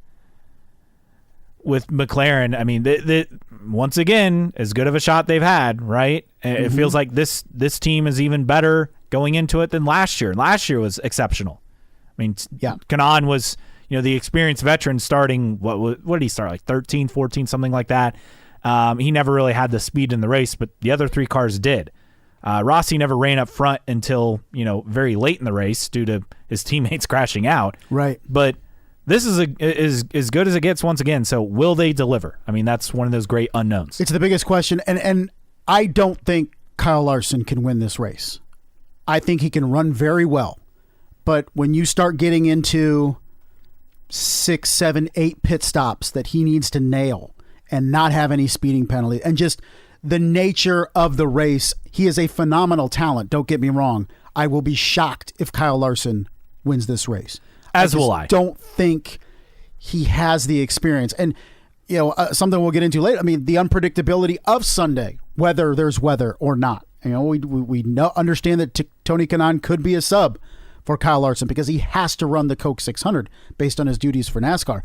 McLaren, I mean, once again, as good of a shot they've had, right? Mm-hmm. It feels like this team is even better going into it than last year. Last year was exceptional. I mean, Kanaan was, the experienced veteran starting, what did he start, like 13, 14, something like that. He never really had the speed in the race, but the other 3 cars did. Rossi never ran up front until, very late in the race due to his teammates crashing out. Right. But this is as good as it gets once again. So will they deliver? I mean, that's one of those great unknowns. It's the biggest question. And I don't think Kyle Larson can win this race. I think he can run very well. But when you start getting into 6, 7, 8 pit stops that he needs to nail and not have any speeding penalty, and just the nature of the race, he is a phenomenal talent. Don't get me wrong. I will be shocked if Kyle Larson wins this race. As will I. Don't think he has the experience. And, something we'll get into later. I mean, the unpredictability of Sunday, whether there's weather or not. We understand that Tony Kanaan could be a sub for Kyle Larson because he has to run the Coke 600 based on his duties for NASCAR.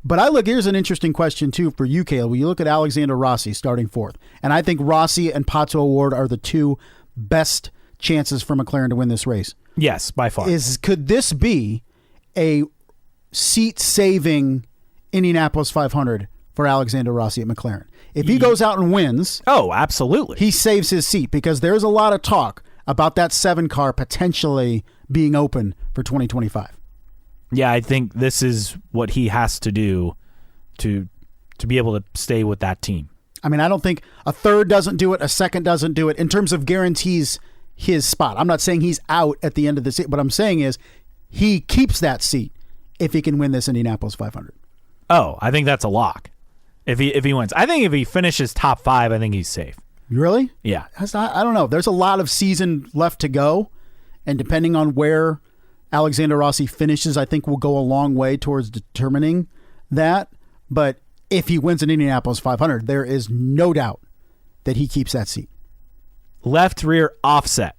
But here's an interesting question, too, for you, Caleb. When you look at Alexander Rossi starting 4th, and I think Rossi and Pato O'Ward are the 2 best chances for McLaren to win this race. Yes, by far. Could this be a seat-saving Indianapolis 500 for Alexander Rossi at McLaren? If he goes out and wins... Oh, absolutely. He saves his seat because there's a lot of talk about that 7 car potentially being open for 2025. Yeah, I think this is what he has to do to be able to stay with that team. I mean, I don't think a 3rd doesn't do it, a 2nd doesn't do it in terms of guarantees his spot. I'm not saying he's out at the end of the seat. What I'm saying is he keeps that seat if he can win this Indianapolis 500. Oh, I think that's a lock. If he wins. I think if he finishes top 5, I think he's safe. Really? Yeah. I don't know. There's a lot of season left to go, and depending on where Alexander Rossi finishes, I think will go a long way towards determining that. But if he wins an Indianapolis 500, there is no doubt that he keeps that seat. Left rear offset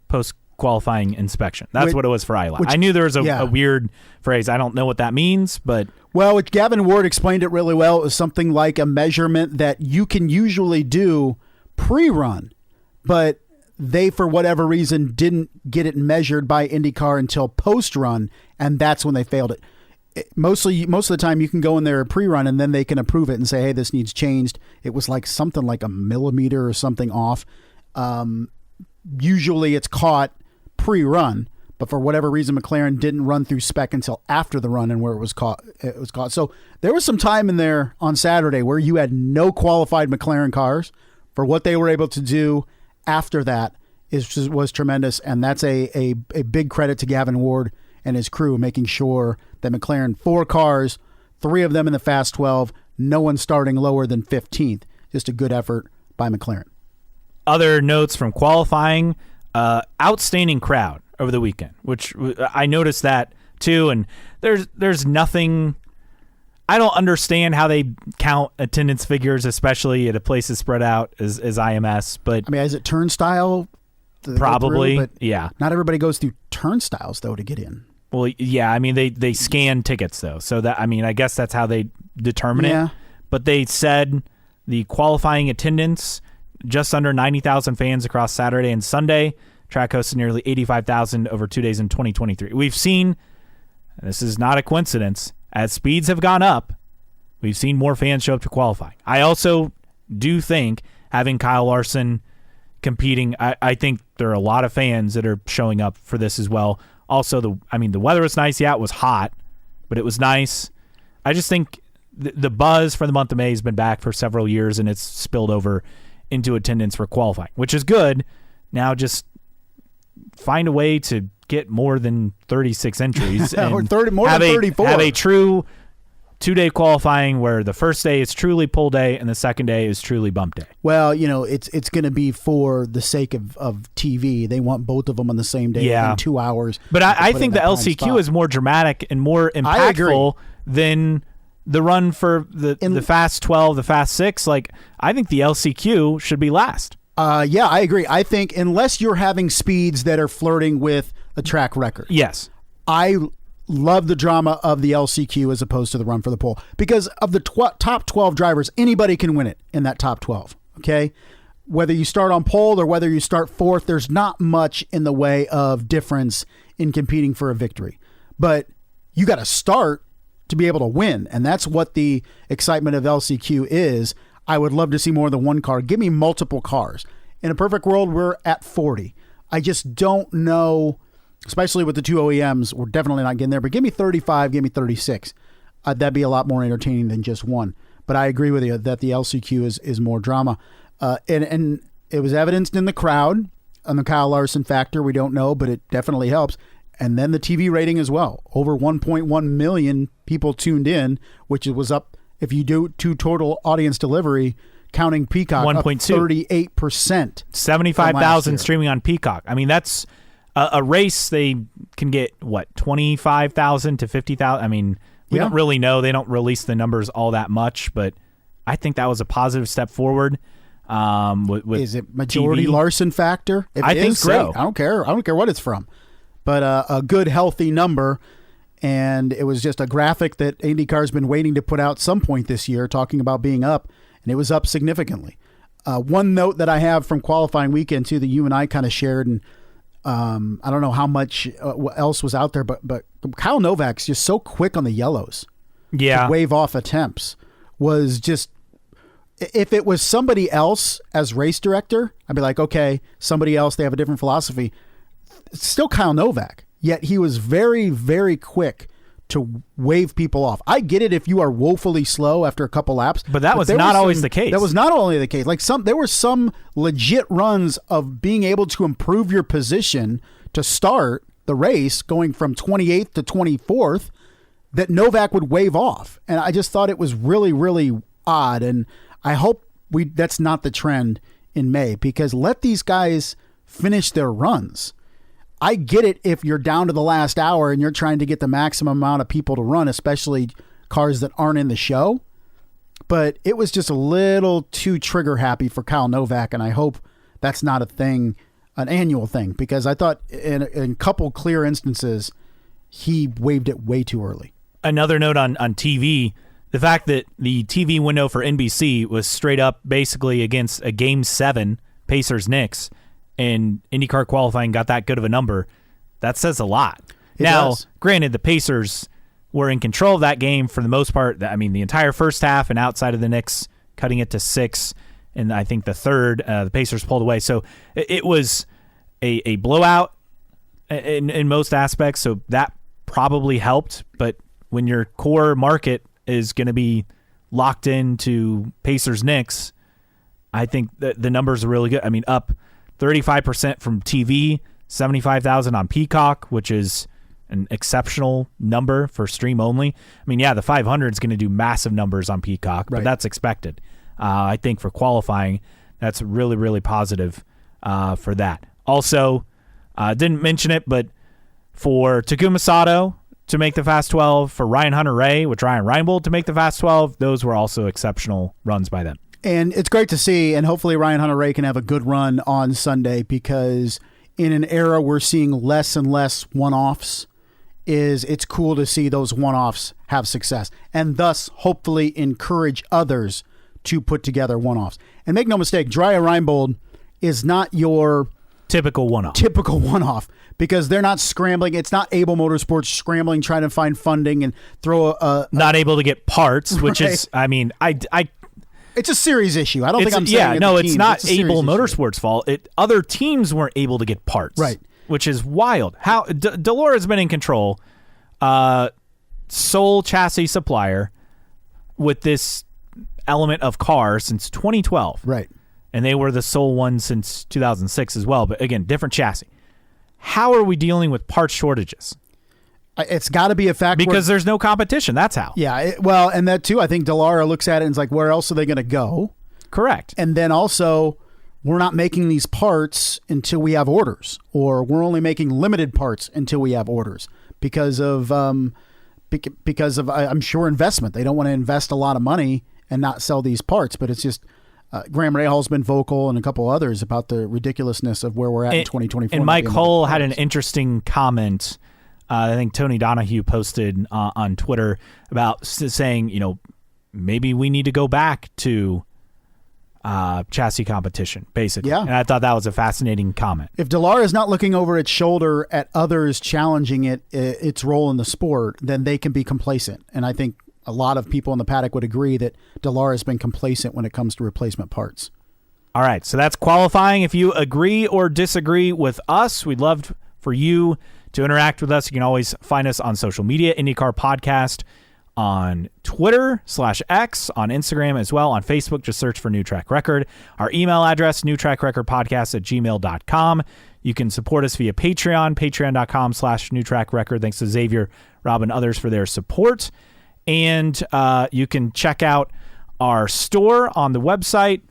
post qualifying inspection. That's what it was for ILAP. I knew there was a weird phrase. I don't know what that means, but... Well, Gavin Ward explained it really well. It was something like a measurement that you can usually do pre-run, but they, for whatever reason, didn't get it measured by IndyCar until post-run, and that's when they failed it. Most of the time, you can go in there pre-run, and then they can approve it and say, hey, this needs changed. It was like something like a millimeter or something off. Usually it's caught pre-run, but for whatever reason, McLaren didn't run through spec until after the run and where it was caught. So there was some time in there on Saturday where you had no qualified McLaren cars. For what they were able to do after that was tremendous, and that's a big credit to Gavin Ward and his crew, making sure that McLaren, 4 cars, 3 of them in the Fast 12, no one starting lower than 15th. Just a good effort by McLaren. Other notes from qualifying, outstanding crowd over the weekend, which I noticed that too. And there's nothing, I don't understand how they count attendance figures, especially at a place as spread out as IMS. But I mean, is it turnstile? Probably, but yeah. Not everybody goes through turnstiles though to get in. Well, yeah. I mean, they scan tickets though, so that, I mean, I guess that's how they determine it. But they said the qualifying attendance, just under 90,000 fans across Saturday and Sunday. Track hosted nearly 85,000 over 2 days in 2023. We've seen, and this is not a coincidence, as speeds have gone up, we've seen more fans show up to qualifying. I also do think having Kyle Larson competing, I think there are a lot of fans that are showing up for this as well. Also, the weather was nice. Yeah, it was hot, but it was nice. I just think the buzz for the month of May has been back for several years, and it's spilled over into attendance for qualifying, which is good. Now just find a way to get more than 36 entries and or 30, more than 34. Have a true 2-day qualifying where the first day is truly pull day and the second day is truly bump day. Well, it's going to be for the sake of TV. They want both of them on the same day in 2 hours. But I think the LCQ is more dramatic and more impactful than the run for the Fast 12, the Fast 6. Like, I think the LCQ should be last. Yeah, I agree. I think unless you're having speeds that are flirting with a track record. Yes. I love the drama of the LCQ as opposed to the run for the pole, because of the top 12 drivers, anybody can win it in that top 12. Okay. Whether you start on pole or whether you start fourth, there's not much in the way of difference in competing for a victory, but you got to start to be able to win. And that's what the excitement of LCQ is. I would love to see more than one car. Give me multiple cars. In a perfect world, we're at 40. I just don't know, especially with the 2 OEMs, we're definitely not getting there, but give me 35, give me 36. That'd be a lot more entertaining than just one. But I agree with you that the LCQ is more drama. And it was evidenced in the crowd on the Kyle Larson factor. We don't know, but it definitely helps. And then the TV rating as well. Over 1.1 million people tuned in, which was up, if you do 2 total audience delivery, counting Peacock, 1.2. 38%. 75,000 streaming on Peacock. I mean, that's a race. They can get, 25,000 to 50,000? I mean, we don't really know. They don't release the numbers all that much, but I think that was a positive step forward. With is it majority TV. Larson factor? If I it think is, great. so. I don't care. I don't care what it's from. But a good, healthy number. And it was just a graphic that IndyCar's been waiting to put out some point this year, talking about being up, and it was up significantly. One note that I have from qualifying weekend, too, that you and I kind of shared, and I don't know how much else was out there, but Kyle Novak's just so quick on the yellows. Yeah. To wave off attempts was just, if it was somebody else as race director, I'd be like, okay, somebody else, they have a different philosophy. It's still Kyle Novak. Yet he was very, very quick to wave people off. I get it if you are woefully slow after a couple laps. But that was not always the case. That was not only the case. Like there were some legit runs of being able to improve your position to start the race, going from 28th to 24th, that Novak would wave off. And I just thought it was really, really odd. And I hope that's not the trend in May, because let these guys finish their runs. I get it if you're down to the last hour and you're trying to get the maximum amount of people to run, especially cars that aren't in the show. But it was just a little too trigger happy for Kyle Novak, and I hope that's not a thing an annual thing, because I thought in a couple clear instances he waived it way too early. Another note on TV, the fact that the TV window for NBC was straight up basically against a Game 7 Pacers-Knicks, and IndyCar qualifying got that good of a number, that says a lot. Granted, the Pacers were in control of that game for the most part. I mean, the entire first half, and outside of the Knicks cutting it to 6, and I think the third, the Pacers pulled away. So it was a blowout in most aspects, so that probably helped. But when your core market is going to be locked into Pacers-Knicks, I think that the numbers are really good. I mean, up 35% from TV, 75,000 on Peacock, which is an exceptional number for stream only. I mean, yeah, the 500 is going to do massive numbers on Peacock, but that's expected. I think for qualifying, that's really, really positive for that. Also, didn't mention it, but for Takuma Sato to make the Fast 12, for Ryan Hunter-Reay with Ryan Reinbold to make the Fast 12, those were also exceptional runs by them. And it's great to see, and hopefully Ryan Hunter-Reay can have a good run on Sunday, because in an era we're seeing less and less one-offs, it's cool to see those one-offs have success, and thus hopefully encourage others to put together one-offs. And make no mistake, Ryan Reinbold is not your typical one-off, because they're not scrambling. It's not Able Motorsports scrambling, trying to find funding and throw not able to get parts, which is, I mean, it's a series issue. I don't think I'm saying it's not Able Motorsports' fault. Other teams weren't able to get parts, right? Which is wild. How Delora has been in control, sole chassis supplier with this element of car since 2012, right? And they were the sole one since 2006 as well. But again, different chassis. How are we dealing with parts shortages? It's got to be a factor because there's no competition. That's how. Yeah, and that too. I think Dallara looks at it and is like, where else are they going to go? Correct. And then also, we're not making these parts until we have orders, or we're only making limited parts until we have orders because of I'm sure investment. They don't want to invest a lot of money and not sell these parts, but it's just Graham Rahal's been vocal, and a couple others, about the ridiculousness of where we're at in 2024. And Mike Hull had an interesting comment. I think Tony Donahue posted on Twitter about saying, maybe we need to go back to chassis competition, basically. Yeah. And I thought that was a fascinating comment. If Dallara is not looking over its shoulder at others challenging its role in the sport, then they can be complacent. And I think a lot of people in the paddock would agree that Dallara has been complacent when it comes to replacement parts. All right, so that's qualifying. If you agree or disagree with us, we'd love for you to interact with us. You can always find us on social media, IndyCar Podcast, on Twitter/X, on Instagram as well, on Facebook. Just search for New Track Record. Our email address, newtrackrecordpodcast@gmail.com. You can support us via Patreon, patreon.com/newtrackrecord. Thanks to Xavier, Rob, and others for their support. And you can check out our store on the website,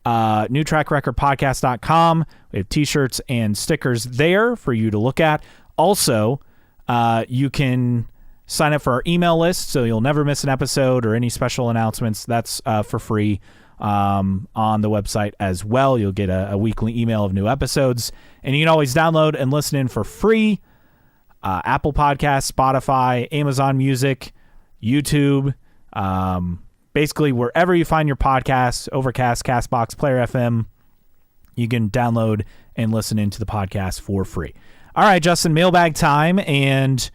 newtrackrecordpodcast.com. We have t-shirts and stickers there for you to look at. Also, you can sign up for our email list so you'll never miss an episode or any special announcements. That's for free on the website as well. You'll get a weekly email of new episodes. And you can always download and listen in for free. Apple Podcasts, Spotify, Amazon Music, YouTube, basically wherever you find your podcasts, Overcast, CastBox, Player FM, you can download and listen into the podcast for free. All right, Justin, mailbag time, and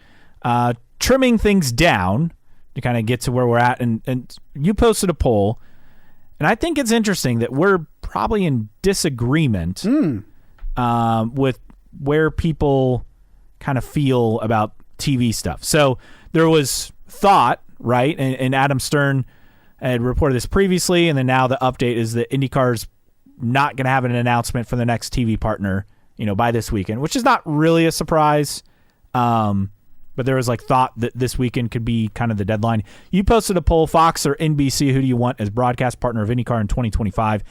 trimming things down to kind of get to where we're at. And you posted a poll, and I think it's interesting that we're probably in disagreement with where people kind of feel about TV stuff. So there was thought, right? And Adam Stern had reported this previously, and then now the update is that IndyCar's not going to have an announcement for the next TV partner, by this weekend, which is not really a surprise. But there was thought that this weekend could be kind of the deadline. You posted a poll, Fox or NBC, who do you want as broadcast partner of IndyCar in 2025?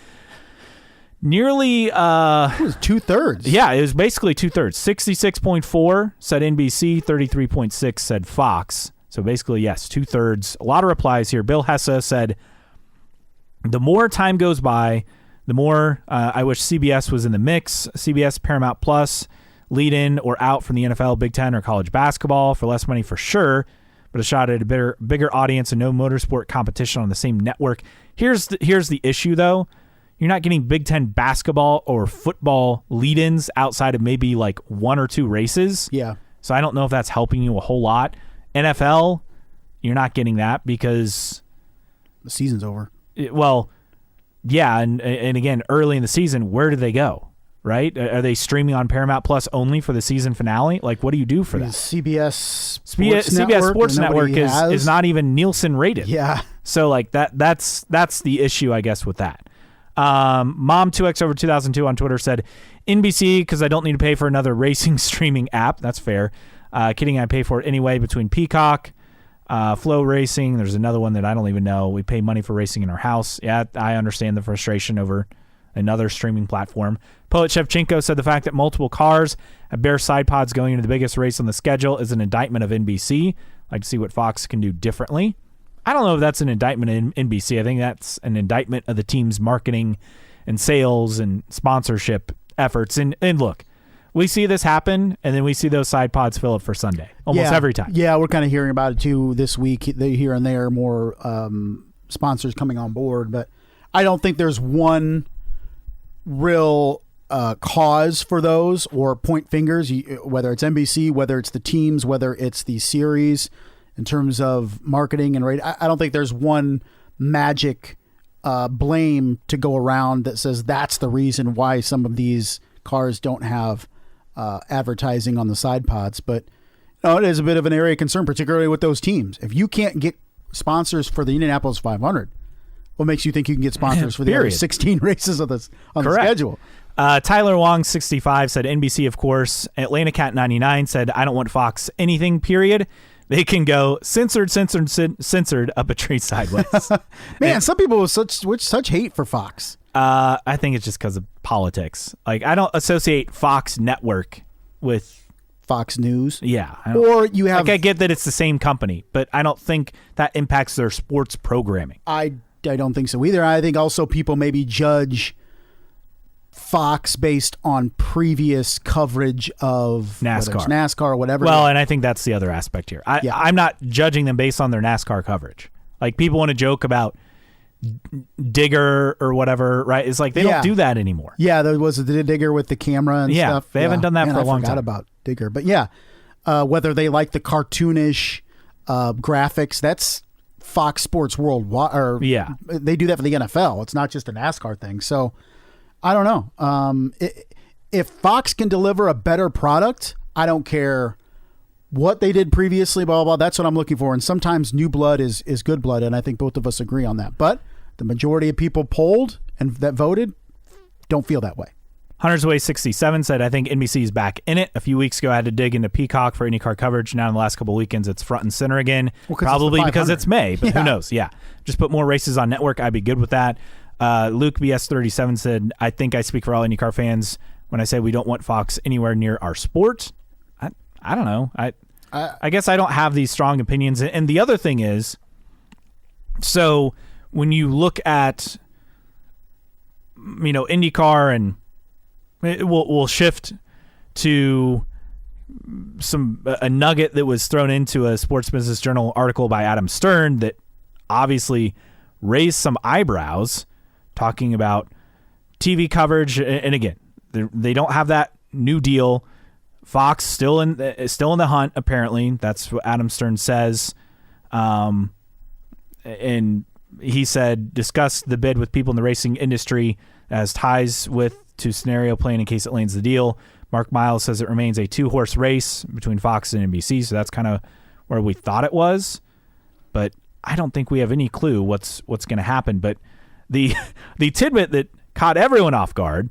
Nearly it was 2/3. Yeah, it was basically 2/3. 66.4 said NBC, 33.6 said Fox. So basically, yes, 2/3. A lot of replies here. Bill Hessa said, the more time goes by, The more I wish CBS was in the mix. CBS, Paramount Plus, lead in or out from the NFL, Big Ten, or college basketball for less money for sure, but a shot at a bigger audience and no motorsport competition on the same network. Here's the issue, though. You're not getting Big Ten basketball or football lead-ins outside of maybe like one or two races. Yeah. So I don't know if that's helping you a whole lot. NFL, you're not getting that because the season's over. Yeah, and again, early in the season, where do they go? Right? Are they streaming on Paramount Plus only for the season finale? Like, what do you do for that? CBS Sports Network is not even Nielsen rated. Yeah. So like that's the issue, I guess, with that. Mom 2X over 2002 on Twitter said, NBC because I don't need to pay for another racing streaming app. That's fair. Kidding, I pay for it anyway between Peacock, Flow Racing. There's another one that I don't even know. We pay money for racing in our house. Yeah, I understand the frustration over another streaming platform. Poet Shevchenko said the fact that multiple cars have bare side pods going into the biggest race on the schedule is an indictment of NBC. I'd like to see what Fox can do differently. I don't know if that's an indictment in NBC. I think that's an indictment of the team's marketing and sales and sponsorship efforts. And look, we see this happen, and then we see those side pods fill up for Sunday almost every time. Yeah, we're kind of hearing about it too this week. Here and there, more sponsors coming on board. But I don't think there's one real cause for those or point fingers, whether it's NBC, whether it's the teams, whether it's the series. In terms of marketing and rate, I don't think there's one magic blame to go around that says that's the reason why some of these cars don't have advertising on the side pods. But it is a bit of an area of concern, particularly with those teams. If you can't get sponsors for the Indianapolis 500, what makes you think you can get sponsors for the other 16 races on the schedule? Tyler Wong 65 said NBC, of course. Atlanta Cat 99 said I don't want Fox anything, period. They can go censored up a tree sideways. Man, some people with such hate for Fox. I think it's just because of politics. Like, I don't associate Fox Network with Fox News. Yeah. Or you have... Like, I get that it's the same company, but I don't think that impacts their sports programming. I don't think so either. I think also people maybe judge Fox based on previous coverage of NASCAR or whatever. Well, and I think that's the other aspect here. I'm not judging them based on their NASCAR coverage. Like, people want to joke about Digger or whatever, right? It's like they don't do that anymore. Yeah, there was the Digger with the camera and stuff. They haven't done that for a long time. I forgot about Digger. But whether they like the cartoonish graphics, that's Fox Sports Worldwide. They do that for the NFL. It's not just a NASCAR thing. So I don't know. If Fox can deliver a better product, I don't care what they did previously, blah, blah, blah. That's what I'm looking for. And sometimes new blood is good blood, and I think both of us agree on that. But the majority of people polled and that voted don't feel that way. Hunter's Way 67 said, I think NBC is back in it. A few weeks ago, I had to dig into Peacock for IndyCar coverage. Now in the last couple of weekends, it's front and center again. Probably because it's May, but who knows? Yeah. Just put more races on network. I'd be good with that. Luke BS37 said, I think I speak for all IndyCar fans when I say we don't want Fox anywhere near our sport. I don't know. I guess I don't have these strong opinions. And the other thing is, so when you look at, IndyCar, and we'll shift to a nugget that was thrown into a Sports Business Journal article by Adam Stern that obviously raised some eyebrows, talking about TV coverage. And again, they don't have that new deal. Fox still in the hunt, apparently. That's what Adam Stern says. And he said, discuss the bid with people in the racing industry as ties to scenario playing in case it lands the deal. Mark Miles says it remains a 2-horse race between Fox and NBC, so that's kind of where we thought it was. But I don't think we have any clue what's going to happen. But the tidbit that caught everyone off guard,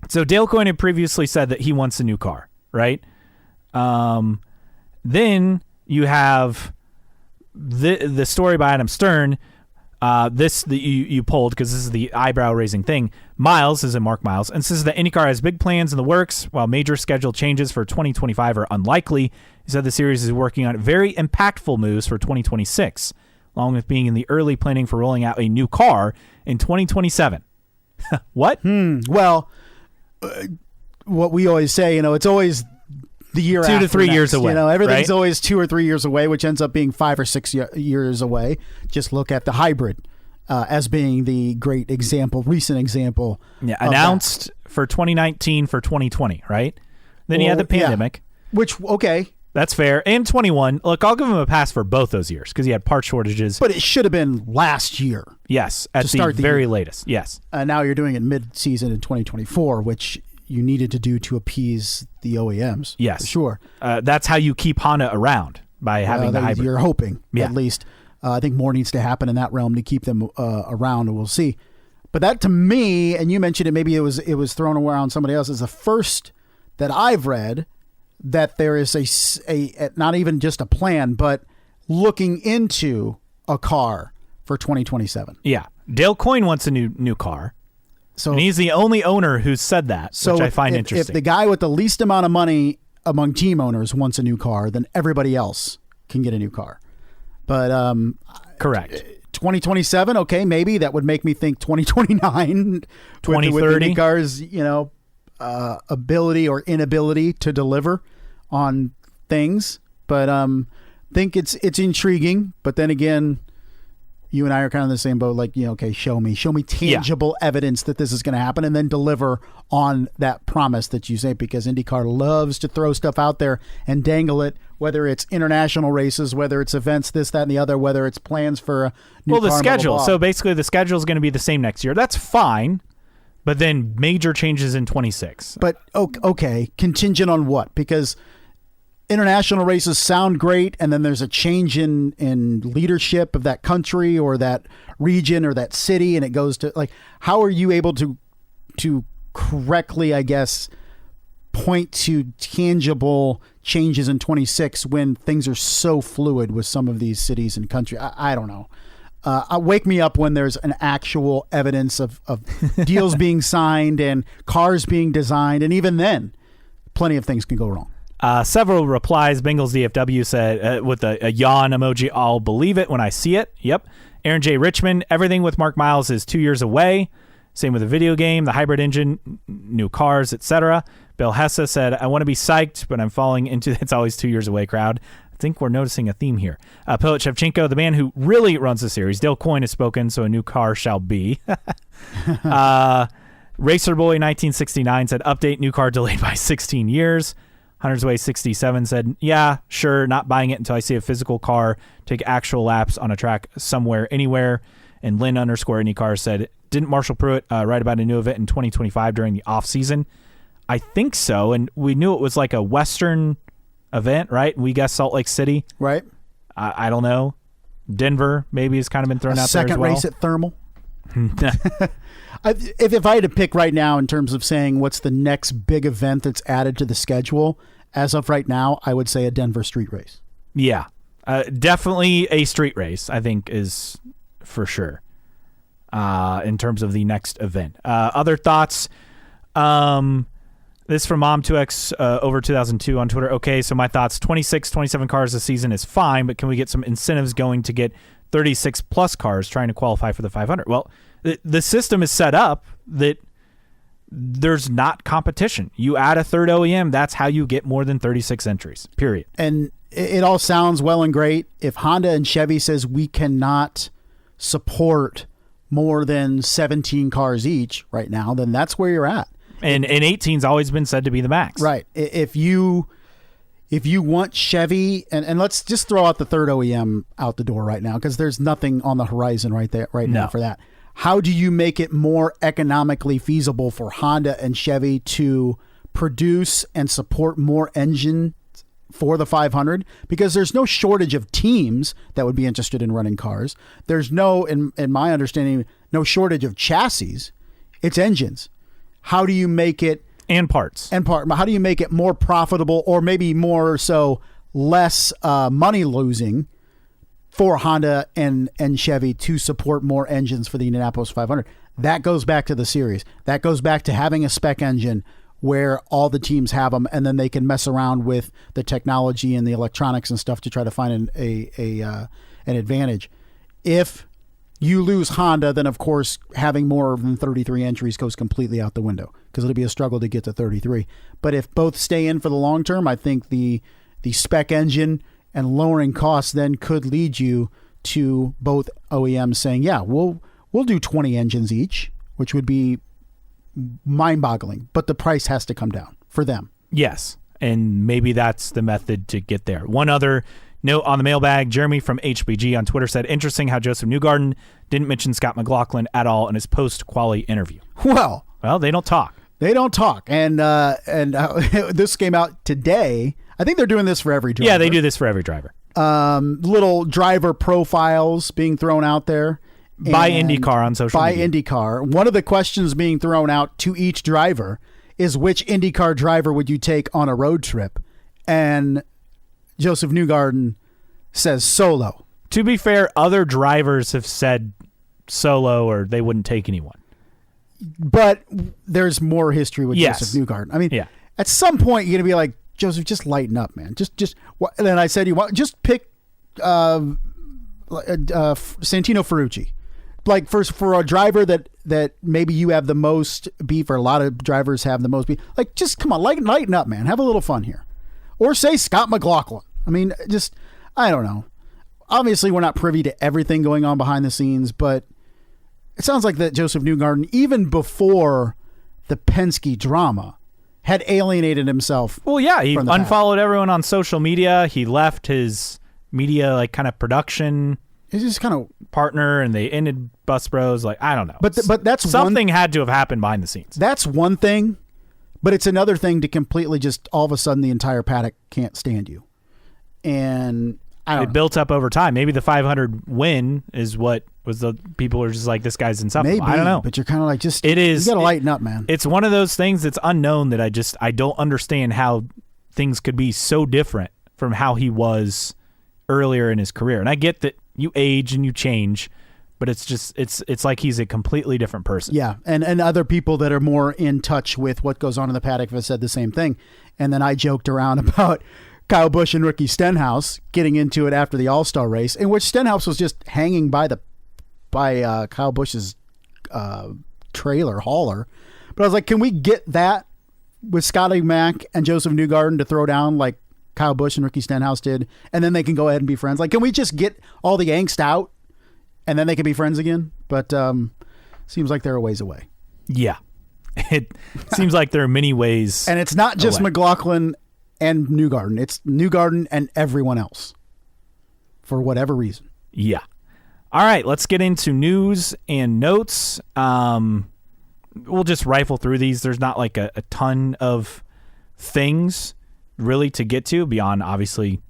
so Dale Coyne had previously said that he wants a new car, right? Then you have the story by Adam Stern, this that you pulled because this is the eyebrow-raising thing. Miles, as in Mark Miles, and says that IndyCar has big plans in the works, while major schedule changes for 2025 are unlikely. He said the series is working on very impactful moves for 2026, along with being in the early planning for rolling out a new car in 2027. What? Well, what we always say, it's always the year 2 to after 3 years next. away. Everything's right? always 2 or 3 years away, which ends up being 5 or 6 years away. Just look at the hybrid as being the great example, recent example. Yeah, announced for 2019 for 2020, right? Then you had the pandemic. Yeah. Which, okay. That's fair. And 21. Look, I'll give him a pass for both those years because he had part shortages. But it should have been last year. Yes, at the very latest. Yes. Now you're doing it mid-season in 2024, which you needed to do to appease the OEMs. Yes. For sure. That's how you keep Honda around, by having the hybrid. You're hoping, at least. I think more needs to happen in that realm to keep them around, and we'll see. But that, to me, and you mentioned it, maybe it was thrown around somebody else, is the first that I've read that there is a not even just a plan, but looking into a car for 2027. Yeah. Dale Coyne wants a new car. So, and he's the only owner who's said that, which I find interesting. If the guy with the least amount of money among team owners wants a new car, then everybody else can get a new car. But correct. 2027, okay, maybe that would make me think 2029, 2030 with the car's ability or inability to deliver on things. But think it's intriguing. But then again, you and I are kind of in the same boat. Like, okay, show me tangible evidence that this is going to happen, and then deliver on that promise that you say. Because IndyCar loves to throw stuff out there and dangle it, whether it's international races, whether it's events, this, that, and the other, whether it's plans for a new car. Well, the schedule. Blah, blah, blah. So basically, the schedule is going to be the same next year. That's fine. But then major changes in 26. But okay, contingent on what? Because international races sound great, and then there's a change in leadership of that country or that region or that city, and it goes to, like, how are you able to correctly, I guess, point to tangible changes in 26 when things are so fluid with some of these cities and country? I don't know. Wake me up when there's an actual evidence of deals being signed and cars being designed, and even then, plenty of things can go wrong. Several replies. Bengals DFW said with a yawn emoji, I'll believe it when I see it. Yep. Aaron J. Richmond, everything with Mark Miles is 2 years away. Same with the video game, the hybrid engine, new cars, etc. Bill Hessa said, I want to be psyched, but I'm falling into it's always 2 years away crowd. I think we're noticing a theme here. Pilot Shevchenko, the man who really runs the series. Dale Coyne has spoken, so a new car shall be. Racer Boy 1969 said, update, new car delayed by 16 years. Hunter's Way 67 said, yeah, sure, not buying it until I see a physical car take actual laps on a track somewhere, anywhere. And Lynn _IndyCar said, didn't Marshall Pruitt write about a new event in 2025 during the off-season? I think so, and we knew it was like a Western event, right? We guessed Salt Lake City. Right. I don't know. Denver maybe has kind of been thrown out there as well. Second race at Thermal. If I had to pick right now in terms of saying what's the next big event that's added to the schedule, as of right now, I would say a Denver street race. Yeah, definitely a street race, I think, is for sure in terms of the next event. Other thoughts? This from Mom2X over 2002 on Twitter. Okay, so my thoughts, 26, 27 cars a season is fine, but can we get some incentives going to get 36 plus cars trying to qualify for the 500? Well, the system is set up that there's not competition. You add a third OEM, that's how you get more than 36 entries, period. And it all sounds well and great. If Honda and Chevy says we cannot support more than 17 cars each right now, then that's where you're at. And 18's always been said to be the max. Right. If you want Chevy, and let's just throw out the third OEM out the door right now, because there's nothing on the horizon now for that. How do you make it more economically feasible for Honda and Chevy to produce and support more engines for the 500? Because there's no shortage of teams that would be interested in running cars. There's no, in my understanding, no shortage of chassis. It's engines. How do you make it and parts? How do you make it more profitable, or maybe more so less money losing for Honda and Chevy to support more engines for the Indianapolis 500? That goes back to the series. That goes back to having a spec engine where all the teams have them, and then they can mess around with the technology and the electronics and stuff to try to find an advantage. If you lose Honda, then of course having more than 33 entries goes completely out the window because it'll be a struggle to get to 33. But if both stay in for the long term, I think the spec engine and lowering costs then could lead you to both OEMs saying, yeah, we'll do 20 engines each, which would be mind-boggling, but the price has to come down for them. Yes, and maybe that's the method to get there. One other note on the mailbag, Jeremy from HBG on Twitter said, interesting how Joseph Newgarden didn't mention Scott McLaughlin at all in his post-quali interview. Well, they don't talk. They don't talk. And this came out today. I think they're doing this for every driver. Yeah, they do this for every driver. Little driver profiles being thrown out there. By IndyCar on social media. By IndyCar. One of the questions being thrown out to each driver is which IndyCar driver would you take on a road trip? And Joseph Newgarden says solo. To be fair, other drivers have said solo or they wouldn't take anyone. But there's more history with Joseph Newgarden. I mean, at some point you're going to be like, Joseph, just lighten up, man. And then I said, just pick Santino Ferrucci. Like for a driver that maybe you have the most beef, or a lot of drivers have the most beef. Like, just come on, lighten up, man. Have a little fun here. Or say Scott McLaughlin. I mean, I don't know. Obviously, we're not privy to everything going on behind the scenes, but it sounds like that Joseph Newgarden, even before the Penske drama, had alienated himself. Well, yeah, he unfollowed everyone on social media. He left his media kind of production. He's just kind of partner, and they ended Bus Bros. I don't know. But that's something had to have happened behind the scenes. That's one thing, but it's another thing to completely just all of a sudden the entire paddock can't stand you. And it built up over time. Maybe the 500 win is what was the people are just like, this guy's insufferable. Maybe, I don't know. But you're kind of like, you got to lighten up, man. It's one of those things that's unknown that I don't understand how things could be so different from how he was earlier in his career. And I get that you age and you change, but it's like he's a completely different person. Yeah, and other people that are more in touch with what goes on in the paddock have said the same thing. And then I joked around about Kyle Busch and Ricky Stenhouse getting into it after the All-Star race, in which Stenhouse was just hanging by Kyle Busch's trailer hauler. But I was like, can we get that with Scotty Mack and Joseph Newgarden to throw down like Kyle Busch and Ricky Stenhouse did, and then they can go ahead and be friends? Like, can we just get all the angst out and then they can be friends again? But seems like they're a ways away. Yeah. It seems like there are many ways. And it's not just McLaughlin and Newgarden. It's Newgarden and everyone else for whatever reason. Yeah. All right, let's get into news and notes. We'll just rifle through these. There's not like a ton of things really to get to beyond obviously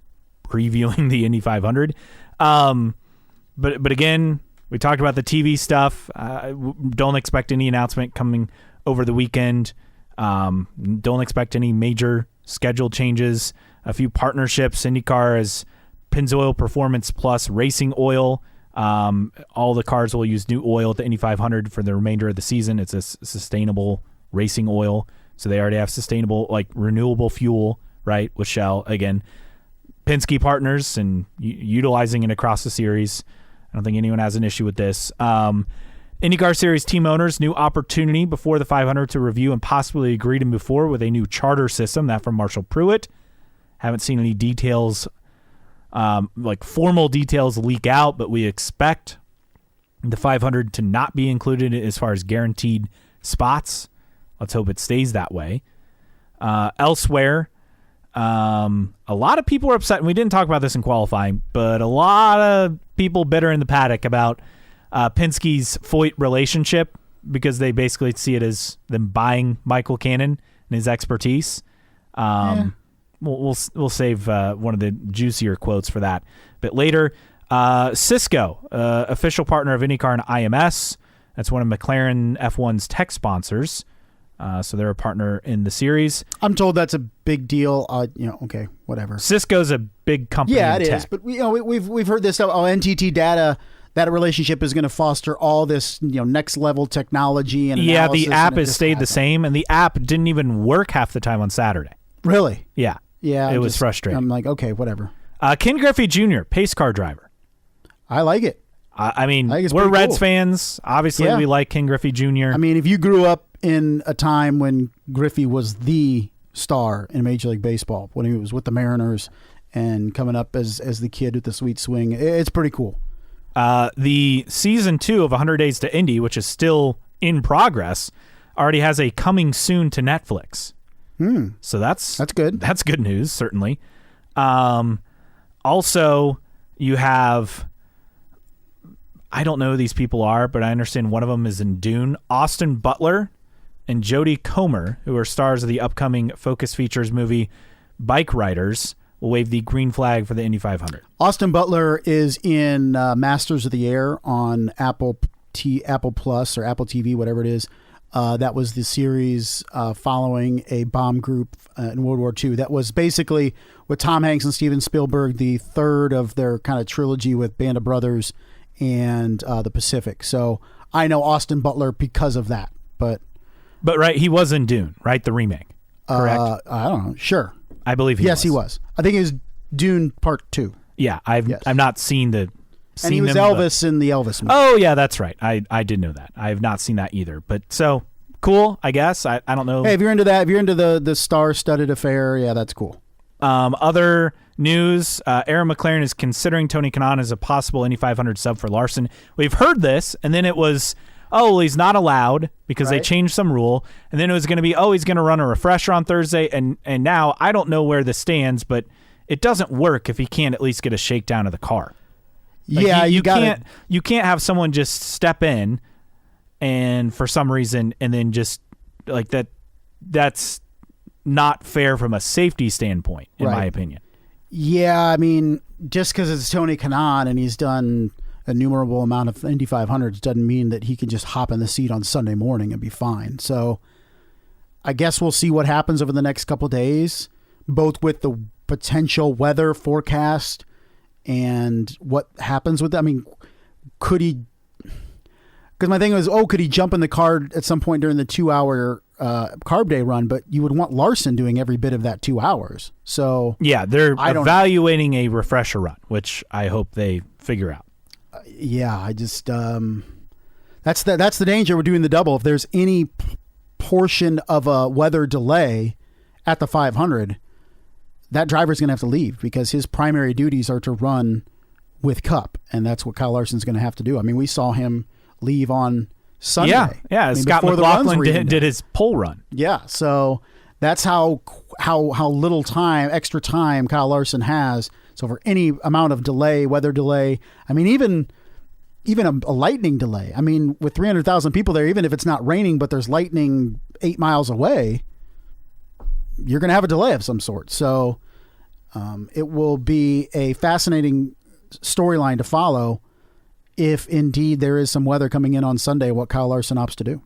previewing the Indy 500. But again, we talked about the TV stuff. Don't expect any announcement coming over the weekend. Don't expect any major schedule changes. A few partnerships. IndyCar has Pennzoil Performance Plus Racing Oil. All the cars will use new oil at the Indy 500 for the remainder of the season. It's a sustainable racing oil. So they already have sustainable, renewable fuel, right, with Shell. Again, Penske partners and utilizing it across the series. I don't think anyone has an issue with this. IndyCar Series team owners, new opportunity before the 500 to review and possibly agree to move forward with a new charter system. That from Marshall Pruitt. Haven't seen any details, formal details leak out, but we expect the 500 to not be included as far as guaranteed spots. Let's hope it stays that way. Elsewhere, a lot of people are upset, and we didn't talk about this in qualifying, but a lot of people bitter in the paddock about Penske's Foyt relationship because they basically see it as them buying Michael Cannon and his expertise. We'll save one of the juicier quotes for that. But later, Cisco, official partner of IndyCar and IMS. That's one of McLaren F1's tech sponsors. So they're a partner in the series. I'm told that's a big deal. Okay, whatever. Cisco's a big company. Yeah, in it tech. is. But we've heard this. NTT data. That relationship is going to foster all this, next level technology and analysis. The app has stayed the same, and the app didn't even work half the time on Saturday. Really? Yeah. Yeah. It was frustrating. I'm like, okay, whatever. Ken Griffey Jr., pace car driver. I like it. I mean, I think it's we're pretty Reds cool. fans. Obviously, Yeah. we like Ken Griffey Jr. I mean, if you grew up in a time when Griffey was the star in Major League Baseball, when he was with the Mariners and coming up as the kid with the sweet swing, it's pretty cool. The season 2 of 100 Days to Indy, which is still in progress, already has a coming soon to Netflix. So that's good. That's good news, certainly. Also, you have, I don't know who these people are, but I understand one of them is in Dune. Austin Butler and Jodie Comer, who are stars of the upcoming Focus Features movie Bike Riders, will wave the green flag for the Indy 500. Austin Butler is in Masters of the Air on Apple Plus or Apple TV, whatever it is. That was the series following a bomb group in World War II. That was basically with Tom Hanks and Steven Spielberg, the third of their kind of trilogy with Band of Brothers and the Pacific. So I know Austin Butler because of that. But right, he was in Dune, right? The remake, correct? I don't know. Sure. I believe he was. Yes, he was. I think it was Dune Part 2. Yeah, I've not seen the... And he was Elvis in the Elvis movie. Oh, yeah, that's right. I did know that. I have not seen that either. But so, cool, I guess. I don't know. Hey, if you're into that, if you're into the star-studded affair, yeah, that's cool. Other news, Aaron McLaren is considering Tony Kanaan as a possible Indy 500 sub for Larson. We've heard this, and then it was, well, he's not allowed because they changed some rule. And then it was going to be, he's going to run a refresher on Thursday. And now I don't know where this stands, but it doesn't work if he can't at least get a shakedown of the car. Like you can't have someone just step in and for some reason and then just like that. That's not fair from a safety standpoint, in my opinion. Yeah, I mean, just because it's Tony Kanaan and he's done an innumerable amount of Indy 500s doesn't mean that he can just hop in the seat on Sunday morning and be fine. So I guess we'll see what happens over the next couple of days, both with the potential weather forecast and what happens with that. I mean, could he... Because my thing was, could he jump in the car at some point during the 2-hour carb day run? But you would want Larson doing every bit of that 2 hours. So yeah, they're evaluating a refresher run, which I hope they figure out. Yeah, I just that's the danger. We're doing the double. If there's any portion of a weather delay at the 500, that driver's going to have to leave because his primary duties are to run with Cup, and that's what Kyle Larson's going to have to do. I mean, we saw him leave on Sunday. Yeah. Scott McLaughlin did his pole run. Yeah, so that's how little time, extra time Kyle Larson has. So for any amount of delay, weather delay, I mean, even a lightning delay. I mean, with 300,000 people there, even if it's not raining, but there's lightning 8 miles away, you're going to have a delay of some sort. So it will be a fascinating storyline to follow if indeed there is some weather coming in on Sunday, what Kyle Larson opts to do.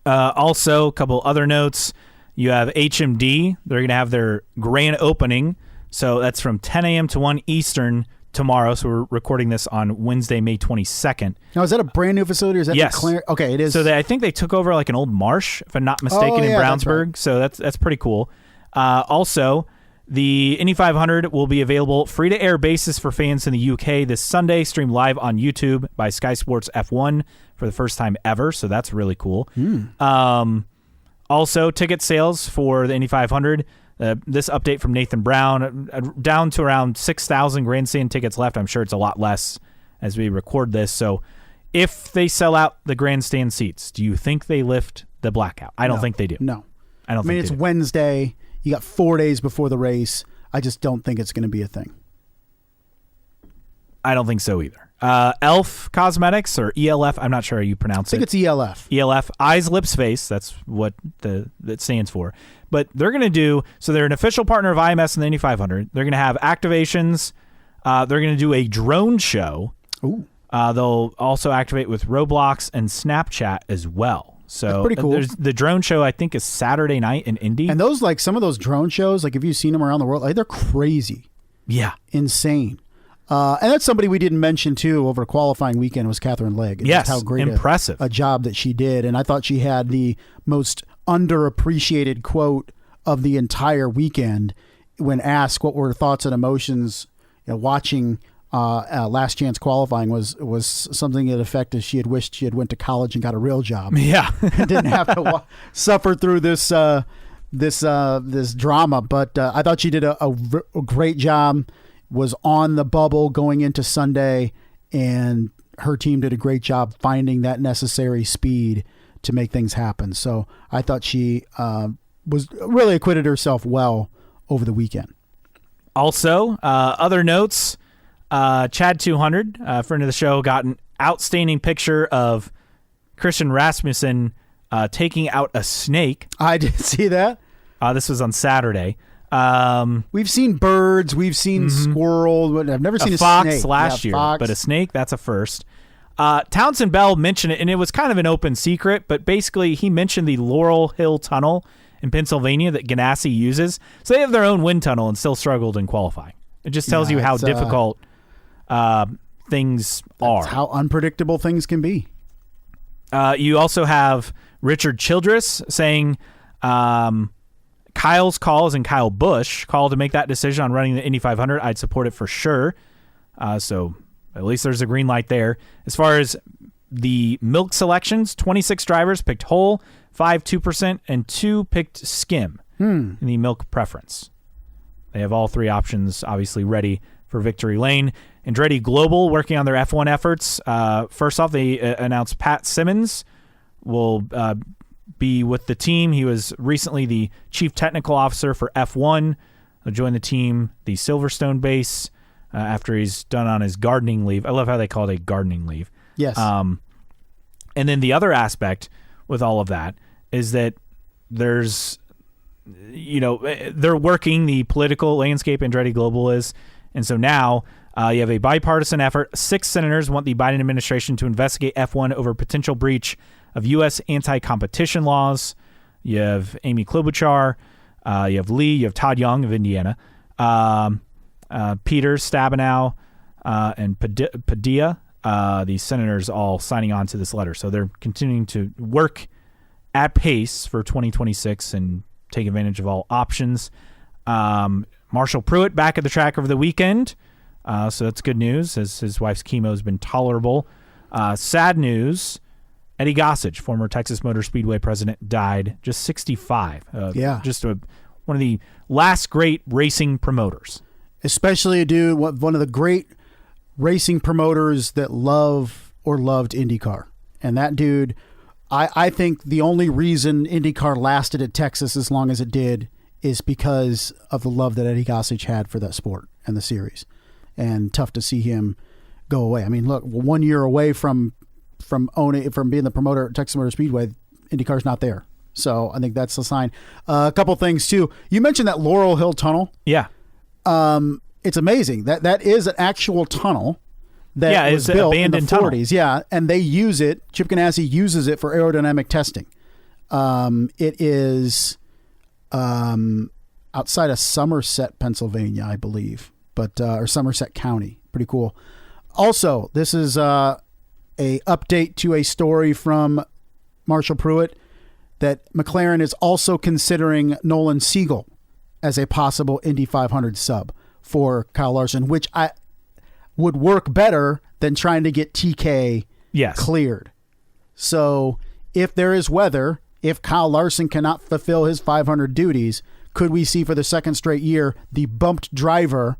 Also, a couple other notes. You have HMD. They're going to have their grand opening. So that's from 10 a.m. to 1 Eastern tomorrow. So we're recording this on Wednesday, May 22nd. Now, is that a brand new facility? Or is that yes. Okay, it is. So I think they took over like an old marsh, if I'm not mistaken, in Brownsburg. Right. So that's pretty cool. Also, the Indy 500 will be available free-to-air basis for fans in the UK this Sunday, streamed live on YouTube by Sky Sports F1 for the first time ever. So that's really cool. Also, ticket sales for the Indy 500. This update from Nathan Brown, down to around 6,000 grandstand tickets left. I'm sure it's a lot less as we record this. So if they sell out the grandstand seats, do you think they lift the blackout? I don't think they do. No. I don't think they it's do. Wednesday. You got 4 days before the race. I just don't think it's going to be a thing. I don't think so either. ELF Cosmetics, or ELF, I'm not sure how you pronounce it. I think it's ELF. ELF, Eyes, Lips, Face. That's what that stands for. But they're going to do, so they're an official partner of IMS and the Indy 500. They're going to have activations. They're going to do a drone show. Ooh. They'll also activate with Roblox and Snapchat as well. So that's pretty cool. The drone show, I think, is Saturday night in Indy. And those, like some of those drone shows, like if you've seen them around the world, like they're crazy. Yeah. Insane. And that's somebody we didn't mention, too, over a qualifying weekend was Catherine Legg. Yes, how great impressive. A job that she did. And I thought she had the most underappreciated quote of the entire weekend when asked what were her thoughts and emotions watching last chance qualifying was something that affected. She had wished she had went to college and got a real job. Yeah. And didn't have to suffer through this drama. But I thought she did a great job. Was on the bubble going into Sunday, and her team did a great job finding that necessary speed to make things happen. So I thought she was really acquitted herself well over the weekend. Also, other notes, Chad 200, friend of the show, got an outstanding picture of Christian Rasmussen taking out a snake. I did see that. This was on Saturday. We've seen birds, we've seen squirrel, but I've never seen a fox snake. last year, fox. But a snake, that's a first. Townsend Bell mentioned it, and it was kind of an open secret, but basically he mentioned the Laurel Hill Tunnel in Pennsylvania that Ganassi uses. So they have their own wind tunnel and still struggled in qualifying. It just tells you how difficult things are. How unpredictable things can be. You also have Richard Childress saying Kyle's call, as in Kyle Busch, call to make that decision on running the Indy 500. I'd support it for sure. So at least there's a green light there. As far as the milk selections, 26 drivers picked whole, 5 2%, and 2 picked skim in the milk preference. They have all 3 options obviously ready for victory lane. Andretti Global working on their F1 efforts. First off, they announced Pat Simmons will be with the team. He was recently the chief technical officer for F1. He'll join the team, the Silverstone base, after he's done on his gardening leave. I love how they call it a gardening leave. Yes. And then the other aspect with all of that is that there's, they're working the political landscape, Andretti Global is. And so now you have a bipartisan effort. 6 senators want the Biden administration to investigate F1 over potential breach of U.S. anti-competition laws. You have Amy Klobuchar, you have Lee, you have Todd Young of Indiana, Peters, Stabenow, and Padilla, the senators all signing on to this letter. So they're continuing to work at pace for 2026 and take advantage of all options. Marshall Pruitt back at the track over the weekend. So that's good news, as his wife's chemo has been tolerable. Sad news, Eddie Gossage, former Texas Motor Speedway president, died just 65. Just one of the last great racing promoters. Especially a dude, one of the great racing promoters that loved IndyCar. And that dude, I think the only reason IndyCar lasted at Texas as long as it did is because of the love that Eddie Gossage had for that sport and the series. And tough to see him go away. I mean, look, 1 year away from being the promoter at Texas Motor Speedway, IndyCar's not there. So I think that's a sign. A couple things too. You mentioned that Laurel Hill Tunnel. Yeah. It's amazing. That is an actual tunnel that was built in the 40s. Yeah, and they use it. Chip Ganassi uses it for aerodynamic testing. It is outside of Somerset, Pennsylvania, I believe, or Somerset County. Pretty cool. Also, this is a update to a story from Marshall Pruitt that McLaren is also considering Nolan Siegel as a possible Indy 500 sub for Kyle Larson, which I would work better than trying to get TK cleared. So if there is weather, if Kyle Larson cannot fulfill his 500 duties, could we see for the second straight year the bumped driver,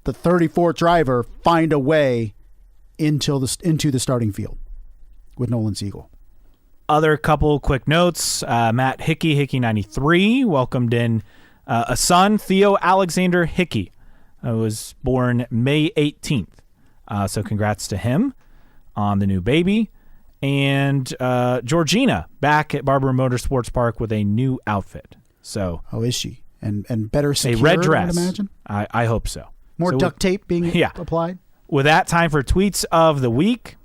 the 34th driver, find a way into the starting field with Nolan Siegel? Other couple quick notes. Matt Hickey 93, welcomed in a son, Theo Alexander Hickey, was born May 18th. So congrats to him on the new baby. And Georgina back at Barber Motorsports Park with a new outfit. So, is she? And better secured, a red dress. I would imagine. I hope so. More duct tape being applied. With that, time for tweets of the week.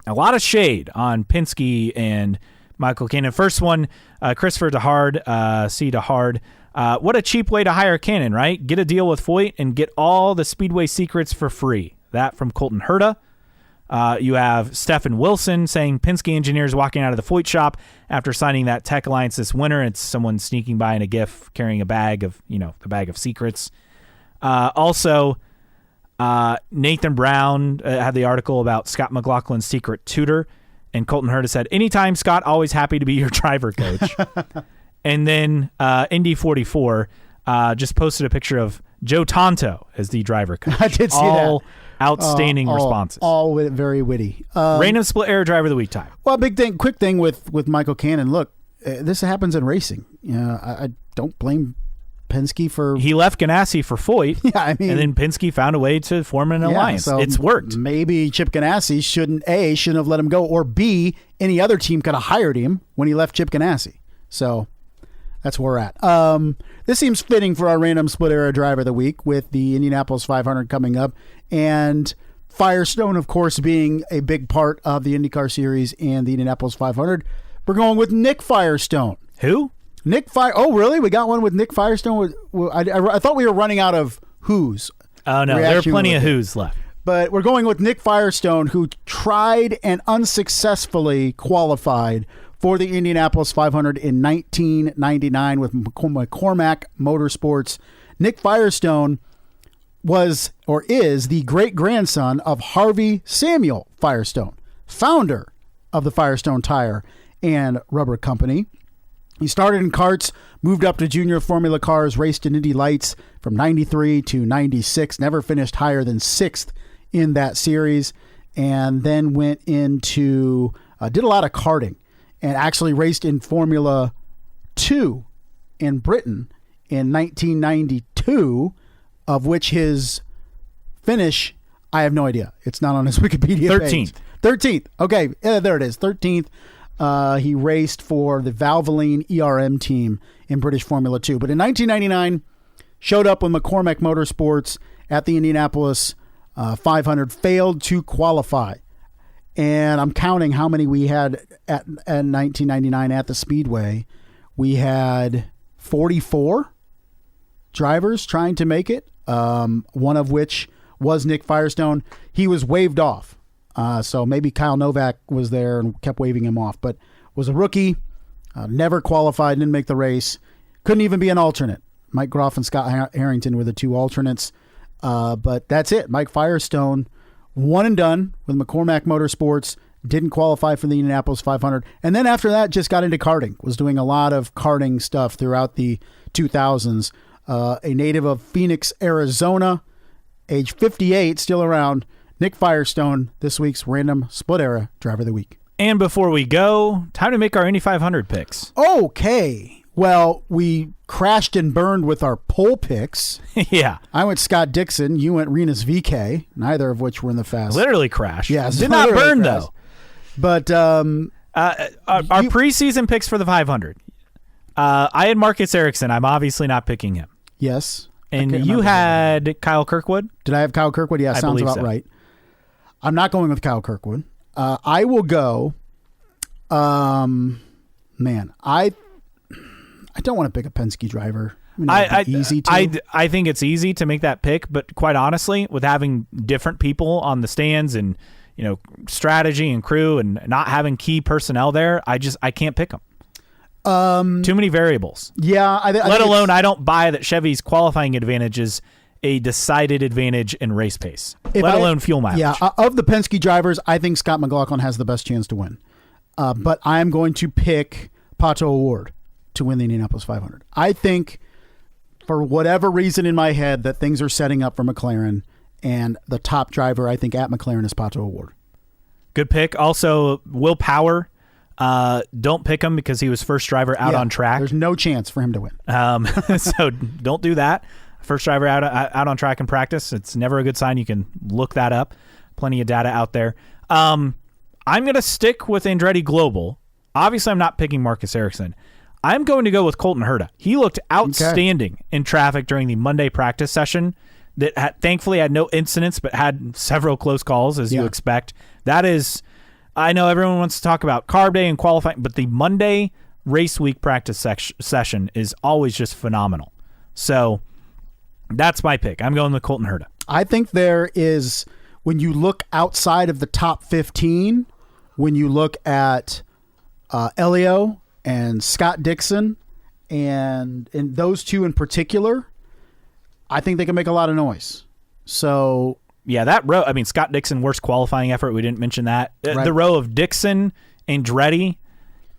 A lot of shade on Penske and Michael Cannon. First one, Christopher DeHard, C. DeHard. What a cheap way to hire Cannon, right? Get a deal with Foyt and get all the Speedway secrets for free. That from Colton Herta. You have Stephen Wilson saying Penske engineers walking out of the Foyt shop after signing that tech alliance this winter. It's someone sneaking by in a GIF carrying a bag of, the bag of secrets. Also, Nathan Brown had the article about Scott McLaughlin's secret tutor, and Colton Herta said, "Anytime, Scott, always happy to be your driver coach." And then Indy 44 just posted a picture of Joe Tonto as the driver coach. I did see all outstanding responses. All very witty. Random split error driver of the week time. Well, quick thing with Michael Cannon. Look, this happens in racing. I don't blame Penske for... He left Ganassi for Foyt, I mean, and then Penske found a way to form an alliance. So it's worked. Maybe Chip Ganassi shouldn't have let him go, or B, any other team could have hired him when he left Chip Ganassi. So that's where we're at. This seems fitting for our random split era driver of the week with the Indianapolis 500 coming up, and Firestone, of course, being a big part of the IndyCar series and the Indianapolis 500. We're going with Nick Firestone. Who? Oh, really? We got one with Nick Firestone? I thought we were running out of who's. Oh, no. There are plenty of who's left. But we're going with Nick Firestone, who tried and unsuccessfully qualified for the Indianapolis 500 in 1999 with McCormack Motorsports. Nick Firestone was or is the great-grandson of Harvey Samuel Firestone, founder of the Firestone Tire and Rubber Company. He started in karts, moved up to junior Formula cars, raced in Indy Lights from 93 to 96, never finished higher than 6th in that series, and then went into, did a lot of karting, and actually raced in Formula 2 in Britain in 1992, of which his finish, I have no idea. It's not on his Wikipedia page. 13th. Okay, there it is, 13th. He raced for the Valvoline ERM team in British Formula 2. But in 1999, showed up with McCormack Motorsports at the Indianapolis 500, failed to qualify. And I'm counting how many we had at 1999 at the Speedway. We had 44 drivers trying to make it, one of which was Nick Firestone. He was waved off. So maybe Kyle Novak was there and kept waving him off, but was a rookie, never qualified, didn't make the race, couldn't even be an alternate. Mike Groff and Scott Harrington were the two alternates, but that's it. Mike Firestone, one and done with McCormack Motorsports, didn't qualify for the Indianapolis 500, and then after that just got into karting, was doing a lot of karting stuff throughout the 2000s. A native of Phoenix, Arizona, age 58, still around. Nick Firestone, this week's random split era driver of the week. And before we go, time to make our Indy 500 picks. Okay. Well, we crashed and burned with our pole picks. Yeah. I went Scott Dixon. You went Renus VK, neither of which were in the fast. Literally crashed. Yes. Did not burn, crashed. though. But our preseason picks for the 500. I had Marcus Ericsson. I'm obviously not picking him. Yes. And you had Kyle Kirkwood? Did I have Kyle Kirkwood? Yeah, sounds about right. I'm not going with Kyle Kirkwood. I will go. Man, I don't want to pick a Penske driver. I think it's easy to make that pick, but quite honestly, with having different people on the stands and strategy and crew and not having key personnel there, I can't pick them. Too many variables. Yeah, let alone I don't buy that Chevy's qualifying advantage is a decided advantage in race pace, let alone fuel mileage. Yeah, of the Penske drivers, I think Scott McLaughlin has the best chance to win. But I'm going to pick Pato O'Ward to win the Indianapolis 500. I think, for whatever reason in my head, that things are setting up for McLaren, and the top driver, I think, at McLaren is Pato O'Ward. Good pick. Also, Will Power. Don't pick him because he was first driver out on track. There's no chance for him to win. So don't do that. First driver out on track in practice. It's never a good sign. You can look that up. Plenty of data out there. I'm going to stick with Andretti Global. Obviously, I'm not picking Marcus Ericsson. I'm going to go with Colton Herta. He looked outstanding in traffic during the Monday practice session that thankfully had no incidents, but had several close calls, as you expect. That is, I know everyone wants to talk about carb day and qualifying, but the Monday race week practice session is always just phenomenal. So that's my pick. I'm going with Colton Herta. I think there is, when you look outside of the top 15, when you look at Elio and Scott Dixon, and those two in particular, I think they can make a lot of noise. So Yeah, that row, I mean, Scott Dixon, worst qualifying effort. We didn't mention that. Right. The row of Dixon, Andretti,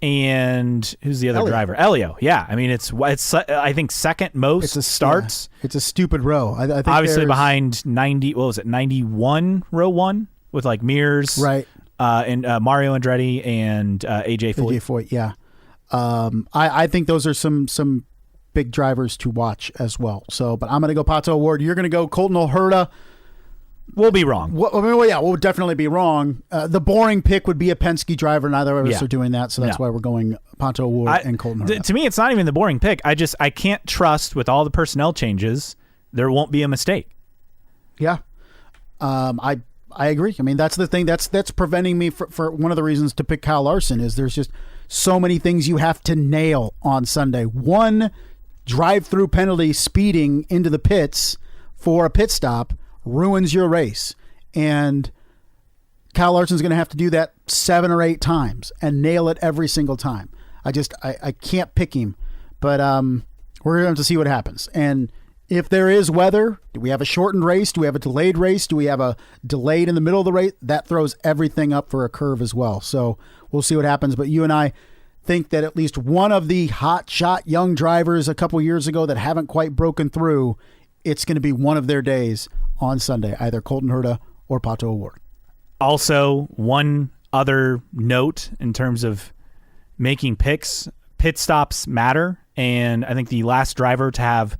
and who's the other driver? Elio. Yeah, I mean, it's I think second most starts. Yeah, it's a stupid row. I think obviously behind 91 row 1 with like Mears, right, and Mario Andretti and AJ Foyt. AJ Foyt, yeah. I think those are some big drivers to watch as well. So, but I'm going to go Pato O'Ward. You're going to go Colton Herta. We'll be wrong. We'll definitely be wrong. The boring pick would be a Penske driver. Neither of us are doing that, so that's why we're going Pato O'Ward and Colton Herta. To me, it's not even the boring pick. I can't trust with all the personnel changes, there won't be a mistake. Yeah. I agree. I mean, that's the thing that's preventing me for one of the reasons to pick Kyle Larson is there's just so many things you have to nail on Sunday. One drive-through penalty speeding into the pits for a pit stop ruins your race. And Kyle Larson's going to have to do that 7 or 8 times and nail it every single time. I can't pick him, but we're going to have to see what happens. And if there is weather, do we have a shortened race? Do we have a delayed race? Do we have a delayed in the middle of the race? That throws everything up for a curve as well. So we'll see what happens. But you and I think that at least one of the hot shot young drivers a couple years ago that haven't quite broken through, it's going to be one of their days on Sunday, either Colton Herta or Pato O'Ward. Also, one other note in terms of making picks, pit stops matter. And I think the last driver to have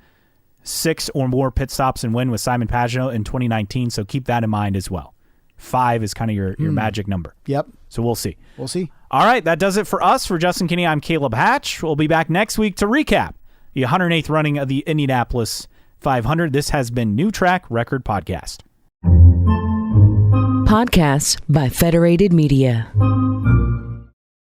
6 or more pit stops and win was Simon Pagenaud in 2019. So keep that in mind as well. 5 is kind of your magic number. Yep. So we'll see. We'll see. All right. That does it for us. For Justin Kinney, I'm Caleb Hatch. We'll be back next week to recap the 108th running of the Indianapolis 500. This has been New Track Record Podcast. Podcasts by Federated Media.